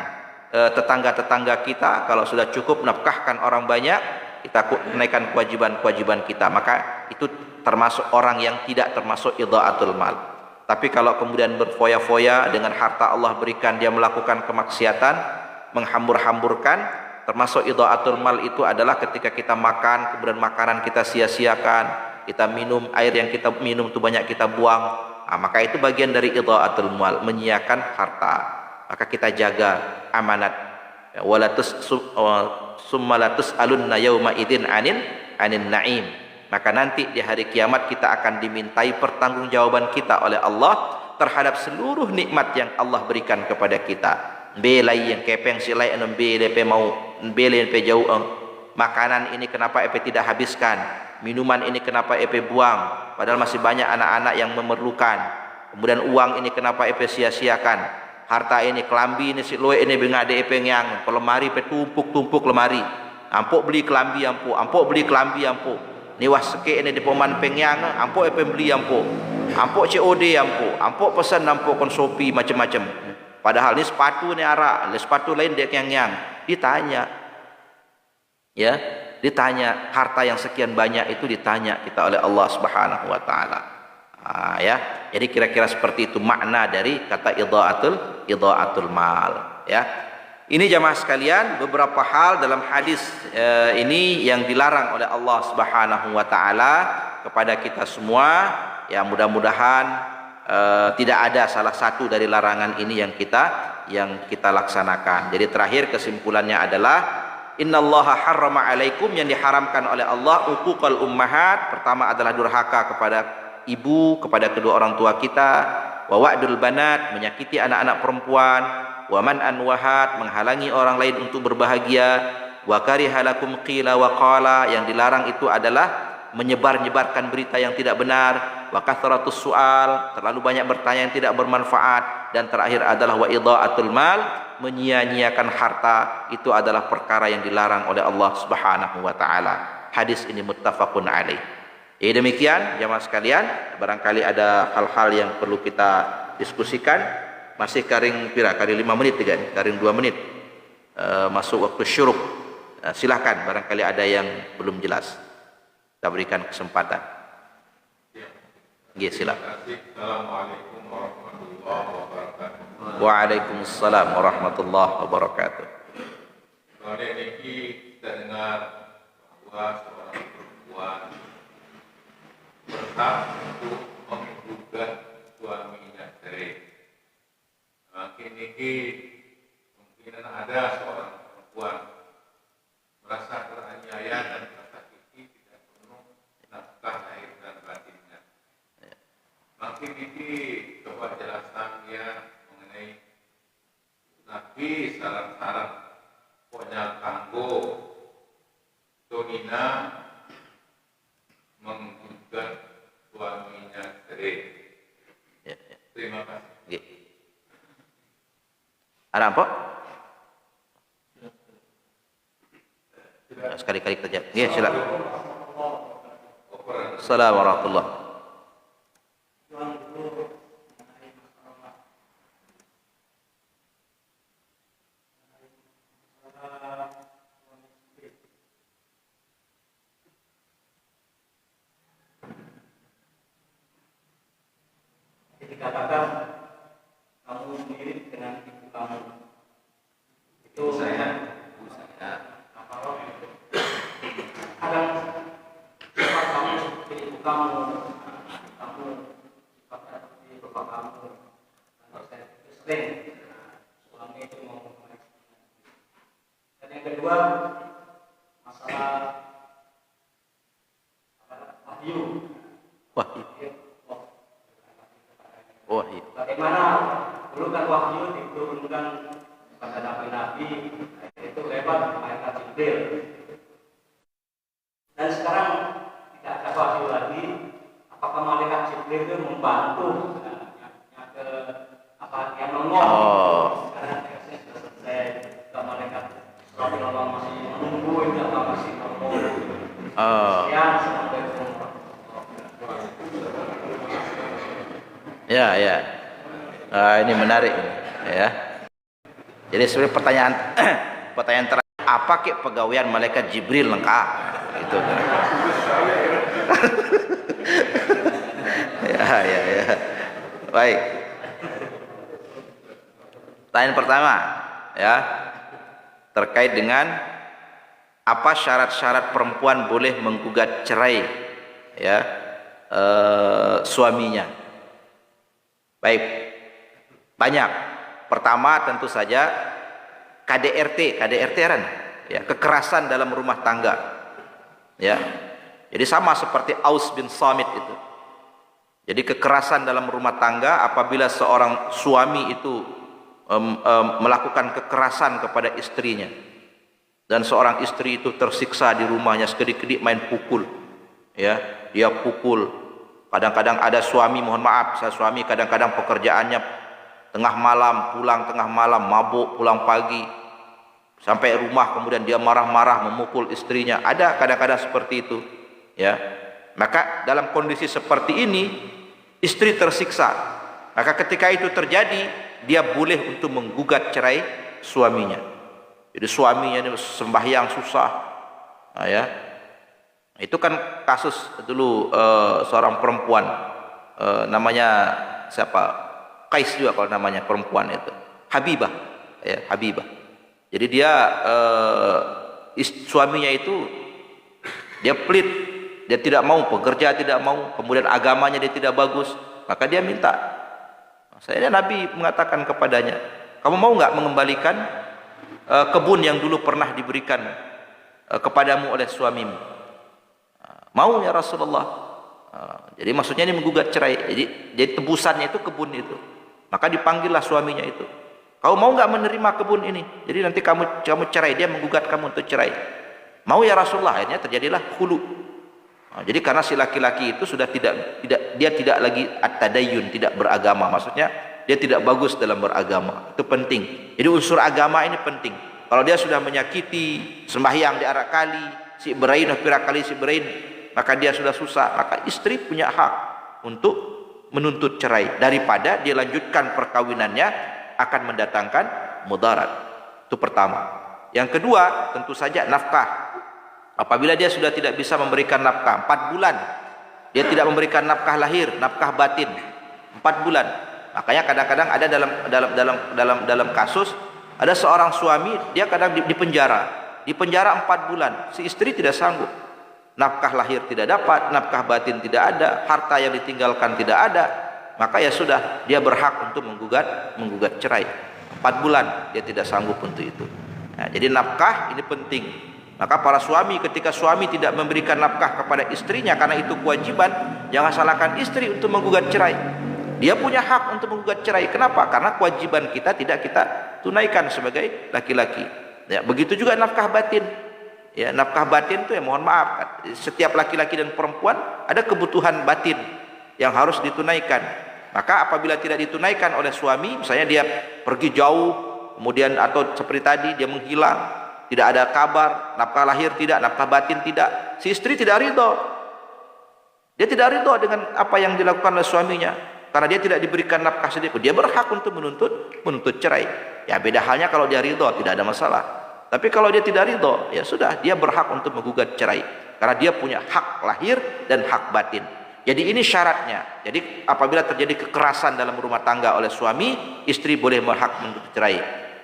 tetangga-tetangga kita. Kalau sudah cukup, nafkahkan orang banyak. Kita naikkan kewajiban-kewajiban kita. Maka itu termasuk orang yang tidak termasuk idha'atul mal. Tapi kalau kemudian berfoya-foya dengan harta Allah berikan, dia melakukan kemaksiatan, menghambur-hamburkan, termasuk idha'atul mal itu adalah ketika kita makan, kemudian makanan kita sia-siakan, kita minum, air yang kita minum itu banyak kita buang. Nah, maka itu bagian dari idha'atul mal, menyia-nyiakan harta. Maka kita jaga amanat. Summa latus'alunna yauma idzin 'anin na'im. Maka nanti di hari kiamat kita akan dimintai pertanggungjawaban kita oleh Allah terhadap seluruh nikmat yang Allah berikan kepada kita. Belai yang kepeng silai anu bele pe mau bele pe jauh. Makanan ini kenapa EP tidak habiskan? Minuman ini kenapa EP buang? Padahal masih banyak anak-anak yang memerlukan. Kemudian uang ini kenapa EP sia-siakan? Harta ini, kelambi ini, si loe ini bengade EP yang pelemari pe tumpuk-tumpuk lemari. Ampuk beli kelambi ampuk beli kelambi ampuk. Niwah seke ini di peman pengyang, ampuk EP beli ampuk. Ampuk COD ampuk pesan ampuk kon Shopee macam-macam. Padahal ni sepatu ni arak, sepatu lain dia yang ditanya. Ya, ditanya harta yang sekian banyak itu ditanya kita oleh Allah Subhanahu wa taala. Ya. Jadi kira-kira seperti itu makna dari kata idha'atul mal, ya. Ini jamaah sekalian beberapa hal dalam hadis ini yang dilarang oleh Allah Subhanahu wa taala kepada kita semua. Ya, mudah-mudahan tidak ada salah satu dari larangan ini yang kita laksanakan. Jadi terakhir kesimpulannya adalah innallaha harrama alaikum, yang diharamkan oleh Allah uquqal ummahat. Pertama adalah durhaka kepada ibu, kepada kedua orang tua kita. Wa wa'dul banat, menyakiti anak-anak perempuan. Wa man'an wahat, menghalangi orang lain untuk berbahagia. Wa karihalakum qila wa qala, yang dilarang itu adalah menyebar-nyebarkan berita yang tidak benar. Wa kathratus su'al, terlalu banyak bertanya yang tidak bermanfaat. Dan terakhir adalah wa idha'atul mal, menyia-nyiakan harta. Itu adalah perkara yang dilarang oleh Allah Subhanahu wa taala. Hadis ini muttafaqun alaih. Ya, demikian jamaah sekalian, barangkali ada hal-hal yang perlu kita diskusikan. Masih karing 5 menit juga nih, karing 2 menit. Masuk waktu syuruk. Silakan barangkali ada yang belum jelas. Kita berikan kesempatan. Ya, silakan. Assalamualaikum warahmatullahi wabarakatuh. Waalaikumsalam warahmatullahi wabarakatuh. Kali ini kita dengar bahwa seorang perempuan berhak untuk menggugat suaminya cerai. Makin ini mungkin ada seorang perempuan merasa teraniaya dan tersakiti, tidak penuh nafkah lahir dan batinnya. Makin ini coba jelaskan dia mengenai Nabi saran-saran pokoknya kanggo Donina menggugat suaminya cerai. Terima kasih. Ada apa? Sekali-kali kerja. Ya, silakan. Assalamualaikum warahmatullahi. Dikatakan kamu mirip dengan ibu kamu. Itu saya. Kalau kadang sifat kamu seperti ibu kamu sifatnya seperti bapak kamu. Kalau saya sering suami itu mau mengoreksi. Dan yang kedua masalah wahyu. Bagaimana dulu kan wahyu diturunkan kepada nabi-nabi, itu lewat malaikat Jibril. Dan sekarang tidak ada wahyu lagi. Apakah malaikat Jibril itu membantu yang ngomong? Karena teksnya sudah selesai, ke malaikat tapi Allah masih menunggu, itu apa masih ngomong. Sekian, assalamualaikum warahmatullahi wabarakatuh. Ya, ya. Ini menarik ya. Jadi sebenarnya pertanyaan terakhir, apa kek pegawaian malaikat Jibril lengkap? Itu kan. Ya. Baik. Pertanyaan pertama ya, terkait dengan apa syarat-syarat perempuan boleh menggugat cerai ya suaminya. Baik, banyak. Pertama tentu saja KDRT kan, ya, kekerasan dalam rumah tangga, ya. Jadi sama seperti Aus bin Samit itu. Jadi kekerasan dalam rumah tangga apabila seorang suami itu melakukan kekerasan kepada istrinya, dan seorang istri itu tersiksa di rumahnya, sekedik-kedik main pukul, ya, dia pukul. Kadang-kadang ada suami, mohon maaf, suami kadang-kadang pekerjaannya tengah malam, pulang tengah malam, mabuk, pulang pagi, sampai rumah kemudian dia marah-marah memukul istrinya. Ada kadang-kadang seperti itu, ya. Maka dalam kondisi seperti ini istri tersiksa, maka ketika itu terjadi dia boleh untuk menggugat cerai suaminya. Jadi suaminya ini sembahyang susah, nah, ya. Itu kan kasus dulu seorang perempuan, namanya siapa? Qais juga kalau namanya perempuan itu, Habibah, ya, Habibah. Jadi dia suaminya itu dia pelit, dia tidak mau bekerja, tidak mau, kemudian agamanya dia tidak bagus, maka dia minta. Saya Nabi mengatakan kepadanya, kamu mau nggak mengembalikan kebun yang dulu pernah diberikan kepadamu oleh suamimu? Mau ya Rasulullah. Jadi maksudnya ini menggugat cerai. Jadi tebusannya itu kebun itu. Maka dipanggillah suaminya itu. Kau mau nggak menerima kebun ini? Jadi nanti kamu cerai, dia menggugat kamu untuk cerai. Mau ya Rasulullah. Akhirnya terjadilah khulu. Jadi karena si laki-laki itu sudah dia tidak lagi at-tadayyun, tidak beragama. Maksudnya dia tidak bagus dalam beragama. Itu penting. Jadi unsur agama ini penting. Kalau dia sudah menyakiti, sembahyang di arak kali, si berain pira kali si berain, maka dia sudah susah. Maka istri punya hak untuk menuntut cerai daripada dia lanjutkan perkawinannya akan mendatangkan mudarat. Itu pertama. Yang kedua, tentu saja nafkah. Apabila dia sudah tidak bisa memberikan nafkah 4 bulan, dia tidak memberikan nafkah lahir, nafkah batin 4 bulan. Makanya kadang-kadang ada dalam kasus ada seorang suami, dia kadang di penjara 4 bulan, si istri tidak sanggup. Nafkah lahir tidak dapat, nafkah batin tidak ada, harta yang ditinggalkan tidak ada, maka ya sudah, dia berhak untuk menggugat cerai. 4 bulan dia tidak sanggup untuk itu. Nah, jadi nafkah ini penting. Maka para suami, ketika suami tidak memberikan nafkah kepada istrinya karena itu kewajiban, jangan salahkan istri untuk menggugat cerai. Dia punya hak untuk menggugat cerai. Kenapa? Karena kewajiban kita tidak kita tunaikan sebagai laki-laki. Ya, begitu juga nafkah batin. Ya, nafkah batin itu ya mohon maaf, setiap laki-laki dan perempuan ada kebutuhan batin yang harus ditunaikan. Maka apabila tidak ditunaikan oleh suami, misalnya dia pergi jauh, kemudian atau seperti tadi dia menghilang, tidak ada kabar, nafkah lahir tidak, nafkah batin tidak, si istri tidak ridho. Dia tidak ridho dengan apa yang dilakukan oleh suaminya, karena dia tidak diberikan nafkah sedikit. Dia berhak untuk menuntut cerai. Ya beda halnya kalau dia ridho, tidak ada masalah. Tapi kalau dia tidak ridho, ya sudah, dia berhak untuk menggugat cerai karena dia punya hak lahir dan hak batin. Jadi ini syaratnya. Jadi apabila terjadi kekerasan dalam rumah tangga oleh suami, istri boleh berhak menuntut cerai.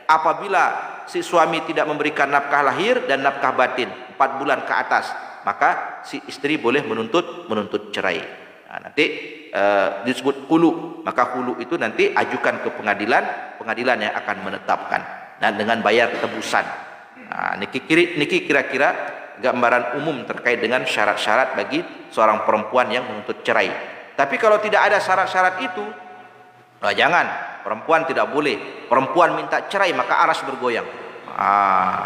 Apabila si suami tidak memberikan nafkah lahir dan nafkah batin 4 bulan ke atas, maka si istri boleh menuntut cerai. Nah, nanti disebut hulu. Maka hulu itu nanti ajukan ke pengadilan yang akan menetapkan. Nah, dengan bayar tebusan. Nah, niki kira-kira gambaran umum terkait dengan syarat-syarat bagi seorang perempuan yang menuntut cerai. Tapi kalau tidak ada syarat-syarat itu, nah jangan, perempuan tidak boleh. Perempuan minta cerai maka aras bergoyang.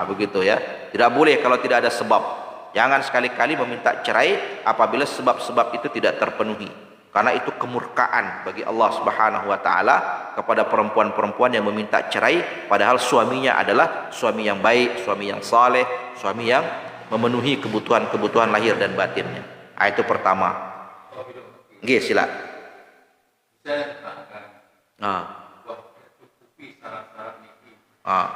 Begitu ya. Tidak boleh kalau tidak ada sebab. Jangan sekali-kali meminta cerai apabila sebab-sebab itu tidak terpenuhi. Karena itu kemurkaan bagi Allah Subhanahu wa taala kepada perempuan-perempuan yang meminta cerai padahal suaminya adalah suami yang baik, suami yang saleh, suami yang memenuhi kebutuhan lahir dan batinnya. Itu pertama. Nggih, sila. saya tetangga, Ah, wah tercukupi syarat-syarat niki, ah,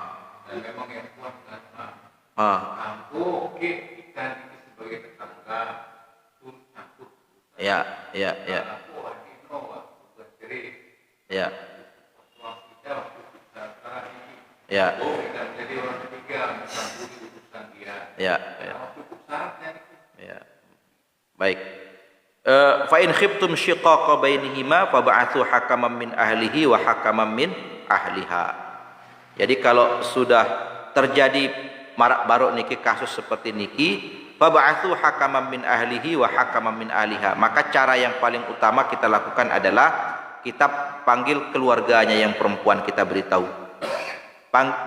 dan memang yang kuat karena ah. campur, oke kita niki sebagai tetangga, pun campur. Ya, ya, ya, Aku hati no, aku bercerai, ya, waktu kita waktu syarat-syarat niki, ya, oh kita menjadi orang ketiga mencampuri urusan dia. ya, ya, Kalau cukup syaratnya niki. ya. Baik. Fa in khiftum shiqaqa bainihima fab'atsu hakaman min ahlihi wa hakaman min ahliha. Jadi kalau sudah terjadi marak baruk niki kasus seperti niki, fab'atsu hakaman min ahlihi wa hakaman min ahliha. Maka cara yang paling utama kita lakukan adalah kita panggil keluarganya yang perempuan, kita beritahu.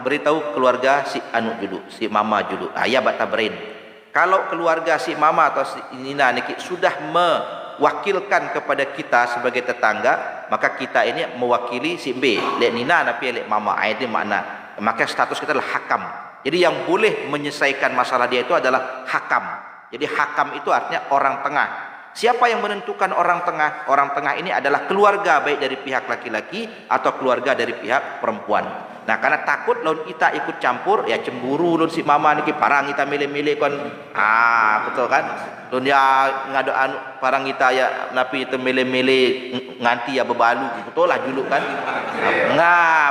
Beritahu keluarga si anu dulu, si mama dulu. Ya batabrin. Kalau keluarga si mama atau si nina niki sudah mewakilkan kepada kita sebagai tetangga, maka kita ini mewakili si B, lek nina tapi lek mama. Itu makna. Maka status kita adalah hakam. Jadi yang boleh menyelesaikan masalah dia itu adalah hakam. Jadi hakam itu artinya orang tengah. Siapa yang menentukan orang tengah? Orang tengah ini adalah keluarga, baik dari pihak laki-laki atau keluarga dari pihak perempuan. Nah, karena takut lawan kita ikut campur, ya cemburu lawan si mama niki parang kita milih-milih kon. Betul kan? Lawan dia ngado anu parang kita ya napi itu milih-milih nganti ya bebalu. Betul lah dulu kan.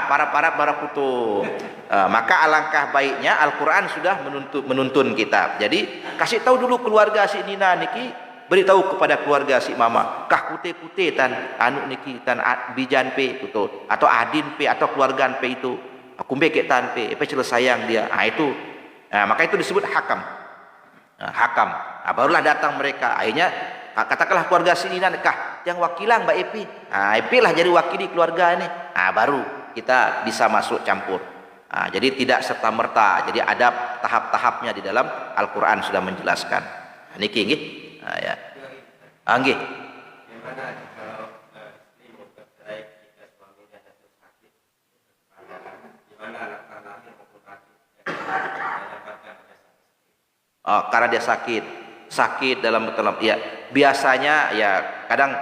Para putu. Maka alangkah baiknya Al-Qur'an sudah menuntun kita. Jadi kasih tahu dulu keluarga si Nina niki, beritahu kepada keluarga si mama, kah kute-kute tan anu niki tan bijan pe betul, atau adin pe atau keluargaan pe itu aku mbek tan pe sayang dia. Itu maka itu disebut hakam. Hakam. Barulah datang mereka, akhirnya katakanlah keluarga si Nina kah yang wakilan Mbak Epi. Epi lah jadi wakili keluarga ini. Baru kita bisa masuk campur. Jadi tidak serta merta, jadi ada tahap-tahapnya di dalam Al-Qur'an sudah menjelaskan. Niki nggih. Ya. Nggih. Gimana kalau istri mau bercerai jika suaminya jatuh sakit? Gimana anak-anaknya maupun laki mendapatkan jasa? Karena dia sakit dalam ya biasanya ya kadang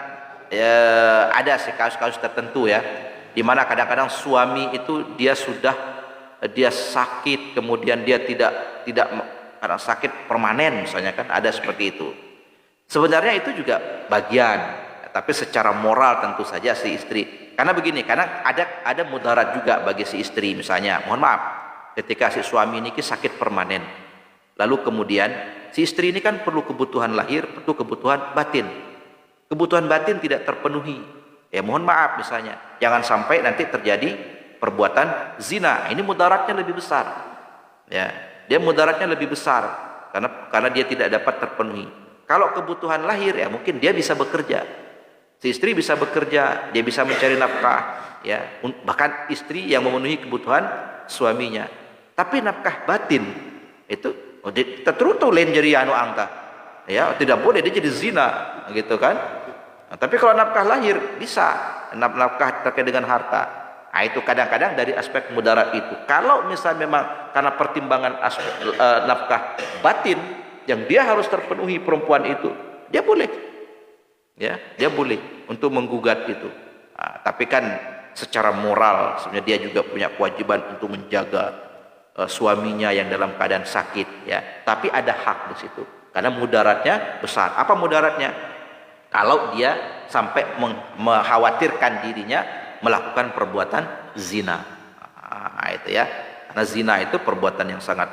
ada sih kasus-kasus tertentu ya, di mana kadang-kadang suami itu dia sakit, kemudian dia tidak karena sakit permanen misalnya kan, ada seperti itu. Sebenarnya itu juga bagian, tapi secara moral tentu saja si istri. Karena begini, karena ada mudarat juga bagi si istri. Misalnya, mohon maaf, ketika si suami ini sakit permanen, lalu kemudian si istri ini kan perlu kebutuhan lahir, perlu kebutuhan batin. Kebutuhan batin tidak terpenuhi. Ya mohon maaf misalnya, jangan sampai nanti terjadi perbuatan zina. Ini mudaratnya lebih besar. Ya, dia mudaratnya lebih besar karena dia tidak dapat terpenuhi. Kalau kebutuhan lahir ya mungkin dia bisa bekerja. Si istri bisa bekerja, dia bisa mencari nafkah, ya. Bahkan istri yang memenuhi kebutuhan suaminya. Tapi nafkah batin itu tertutup lain jadi anu angka. Ya, tidak boleh dia jadi zina, gitu kan? Tapi kalau nafkah lahir bisa, nafkah terkait dengan harta. Itu kadang-kadang dari aspek mudarat itu. Kalau misal memang karena pertimbangan aspek nafkah batin yang dia harus terpenuhi perempuan itu, dia boleh, ya, dia boleh untuk menggugat itu. Tapi kan secara moral sebenarnya dia juga punya kewajiban untuk menjaga suaminya yang dalam keadaan sakit, ya. Tapi ada hak di situ karena mudaratnya besar. Apa mudaratnya? Kalau dia sampai mengkhawatirkan dirinya melakukan perbuatan zina. Itu ya. Karena zina itu perbuatan yang sangat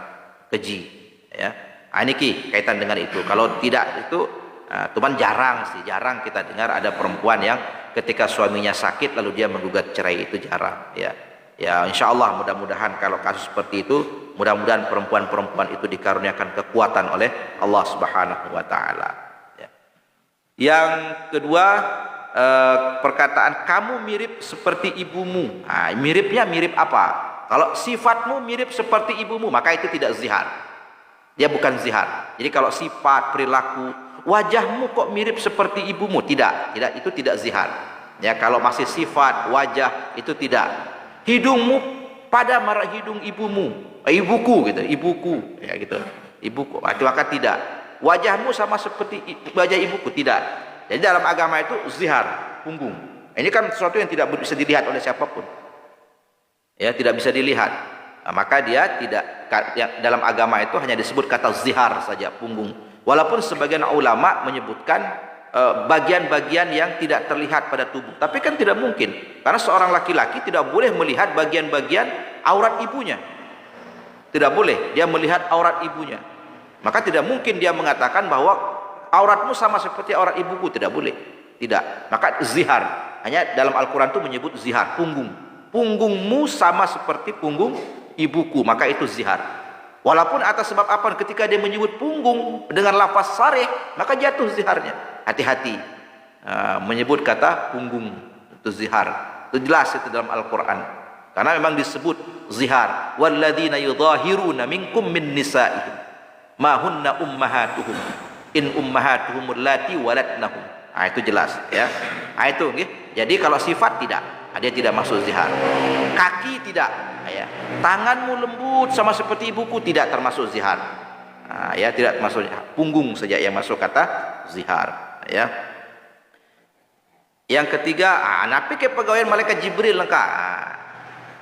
keji, ya. Ini kaitan dengan itu. Kalau tidak itu cuman jarang kita dengar ada perempuan yang ketika suaminya sakit lalu dia menggugat cerai, itu jarang, ya. Ya insyaallah mudah-mudahan kalau kasus seperti itu, mudah-mudahan perempuan-perempuan itu dikaruniakan kekuatan oleh Allah Subhanahu wa taala, ya. Yang kedua, perkataan kamu mirip seperti ibumu. Miripnya mirip apa? Kalau sifatmu mirip seperti ibumu, maka itu tidak zihar. Dia bukan zihar. Jadi kalau sifat, perilaku, wajahmu kok mirip seperti ibumu, tidak, itu tidak zihar. Ya, kalau masih sifat, wajah itu tidak. Hidungmu pada marah hidung ibumu, ibuku gitu, ibuku, ya gitu, ibuku. Maka tidak. Wajahmu sama seperti wajah ibuku, tidak. Jadi dalam agama itu zihar, punggung. Ini kan sesuatu yang tidak bisa dilihat oleh siapapun. Ya, tidak bisa dilihat. Maka dia tidak, dalam agama itu hanya disebut kata zihar saja, punggung. Walaupun sebagian ulama menyebutkan bagian-bagian yang tidak terlihat pada tubuh. Tapi kan tidak mungkin, karena seorang laki-laki tidak boleh melihat bagian-bagian aurat ibunya. Tidak boleh dia melihat aurat ibunya. Maka tidak mungkin dia mengatakan bahwa auratmu sama seperti aurat ibuku. Tidak boleh. Tidak. Maka zihar, hanya dalam Al-Quran itu menyebut zihar, punggung. Punggungmu sama seperti punggung ibuku, maka itu zihar. Walaupun atas sebab apa, ketika dia menyebut punggung dengan lafaz sarih, maka jatuh ziharnya. Hati-hati menyebut kata punggung, itu zihar. Itu jelas itu dalam Al-Quran. Karena memang disebut zihar. Walladzina yudhahiruna minkum min nisa'ihim ma hunna ummahatuhum in ummahatuhum allati waladnahum. Itu jelas ya. Itu nggih. Jadi kalau sifat tidak, dia tidak masuk zihar. Kaki tidak, ya. Tanganmu lembut sama seperti ibuku, tidak termasuk zihar. Ya, tidak masuk. Punggung saja yang masuk kata zihar. Ya. Yang ketiga, napi ke pegawai malaikat Jibril lengkap.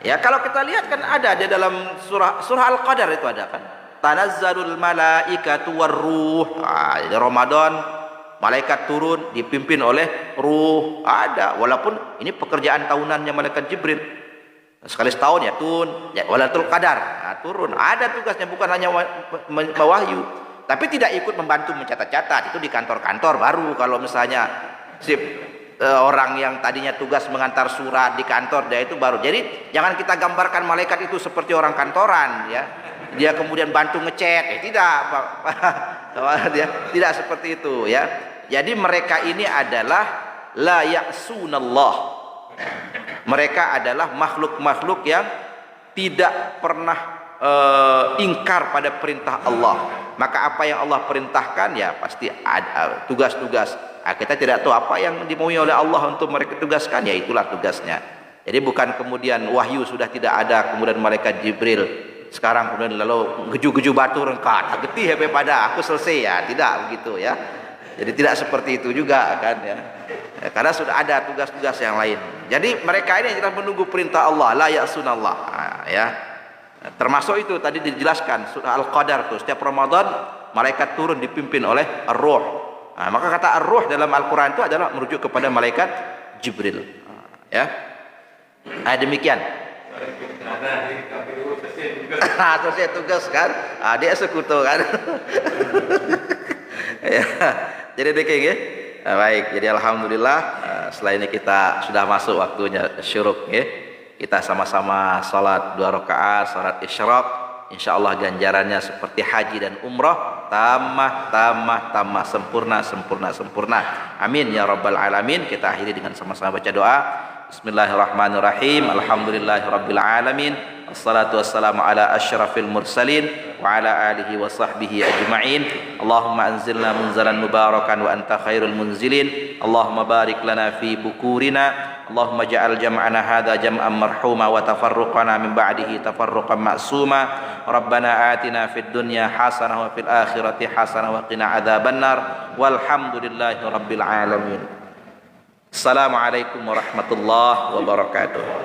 Ya, kalau kita lihat kan ada di dalam surah Al-Qadar itu ada kan. Tanazzalul malaikatu warruh. Di Ramadan malaikat turun dipimpin oleh ruh. Ada, walaupun ini pekerjaan tahunannya malaikat Jibril. Sekali setahun ya turun, ya, Lailatul Qadar turun. Ada tugasnya, bukan hanya mewahyu, tapi tidak ikut membantu mencatat-catat. Itu di kantor-kantor baru. Kalau misalnya orang yang tadinya tugas mengantar surat di kantor, dia itu baru. Jadi jangan kita gambarkan malaikat itu seperti orang kantoran, ya. Dia kemudian bantu ngecek, tidak, dia tidak seperti itu, ya. Jadi mereka ini adalah la ya'sunallah. Mereka adalah makhluk-makhluk yang tidak pernah ingkar pada perintah Allah. Maka apa yang Allah perintahkan, ya pasti ada tugas-tugas. Kita tidak tahu apa yang dimaui oleh Allah untuk mereka tugaskan, ya itulah tugasnya. Jadi bukan kemudian wahyu sudah tidak ada, kemudian malaikat Jibril sekarang kemudian lalu geju-geju batu rengkat, getih hebat pada aku selesai, ya tidak begitu, ya. Jadi tidak seperti itu juga kan, ya. Karena sudah ada tugas-tugas yang lain. Jadi mereka ini adalah menunggu perintah Allah, la ya'sunallah, ya. Termasuk itu tadi dijelaskan surah Al-Qadar tuh, setiap Ramadan malaikat turun dipimpin oleh Ar-Ruh. Maka kata Ar-Ruh dalam Al-Quran itu adalah merujuk kepada malaikat Jibril. Ya. Demikian. Selesai tugas kan, dia sekutu kan. Ya. Jadi demikian ya. Baik, jadi alhamdulillah setelah ini kita sudah masuk waktunya syuruk ya. Kita sama-sama salat 2 rakaat, salat isyraq. Insyaallah ganjarannya seperti haji dan umrah, tamah, sempurna. Amin ya rabbal alamin. Kita akhiri dengan sama-sama baca doa. Bismillahirrahmanirrahim. Alhamdulillahirabbil alamin. Wassalatu wassalamu ala asyrafil mursalin wa ala alihi wa sahbihi ajma'in. Allahumma anzilna munzalan mubarakan wa anta khairul munzilin. Allahumma barik lana fi bukurina. Allahumma ja'al jam'ana hadha jam'an marhuma wa tafarruqana min ba'dihi tafarruqan ma'suma. Rabbana atina fid dunya hasanah wa fil akhirati hasanah wa qina adzabannar. Walhamdulillahi rabbil alamin. Assalamualaikum warahmatullahi wabarakatuh.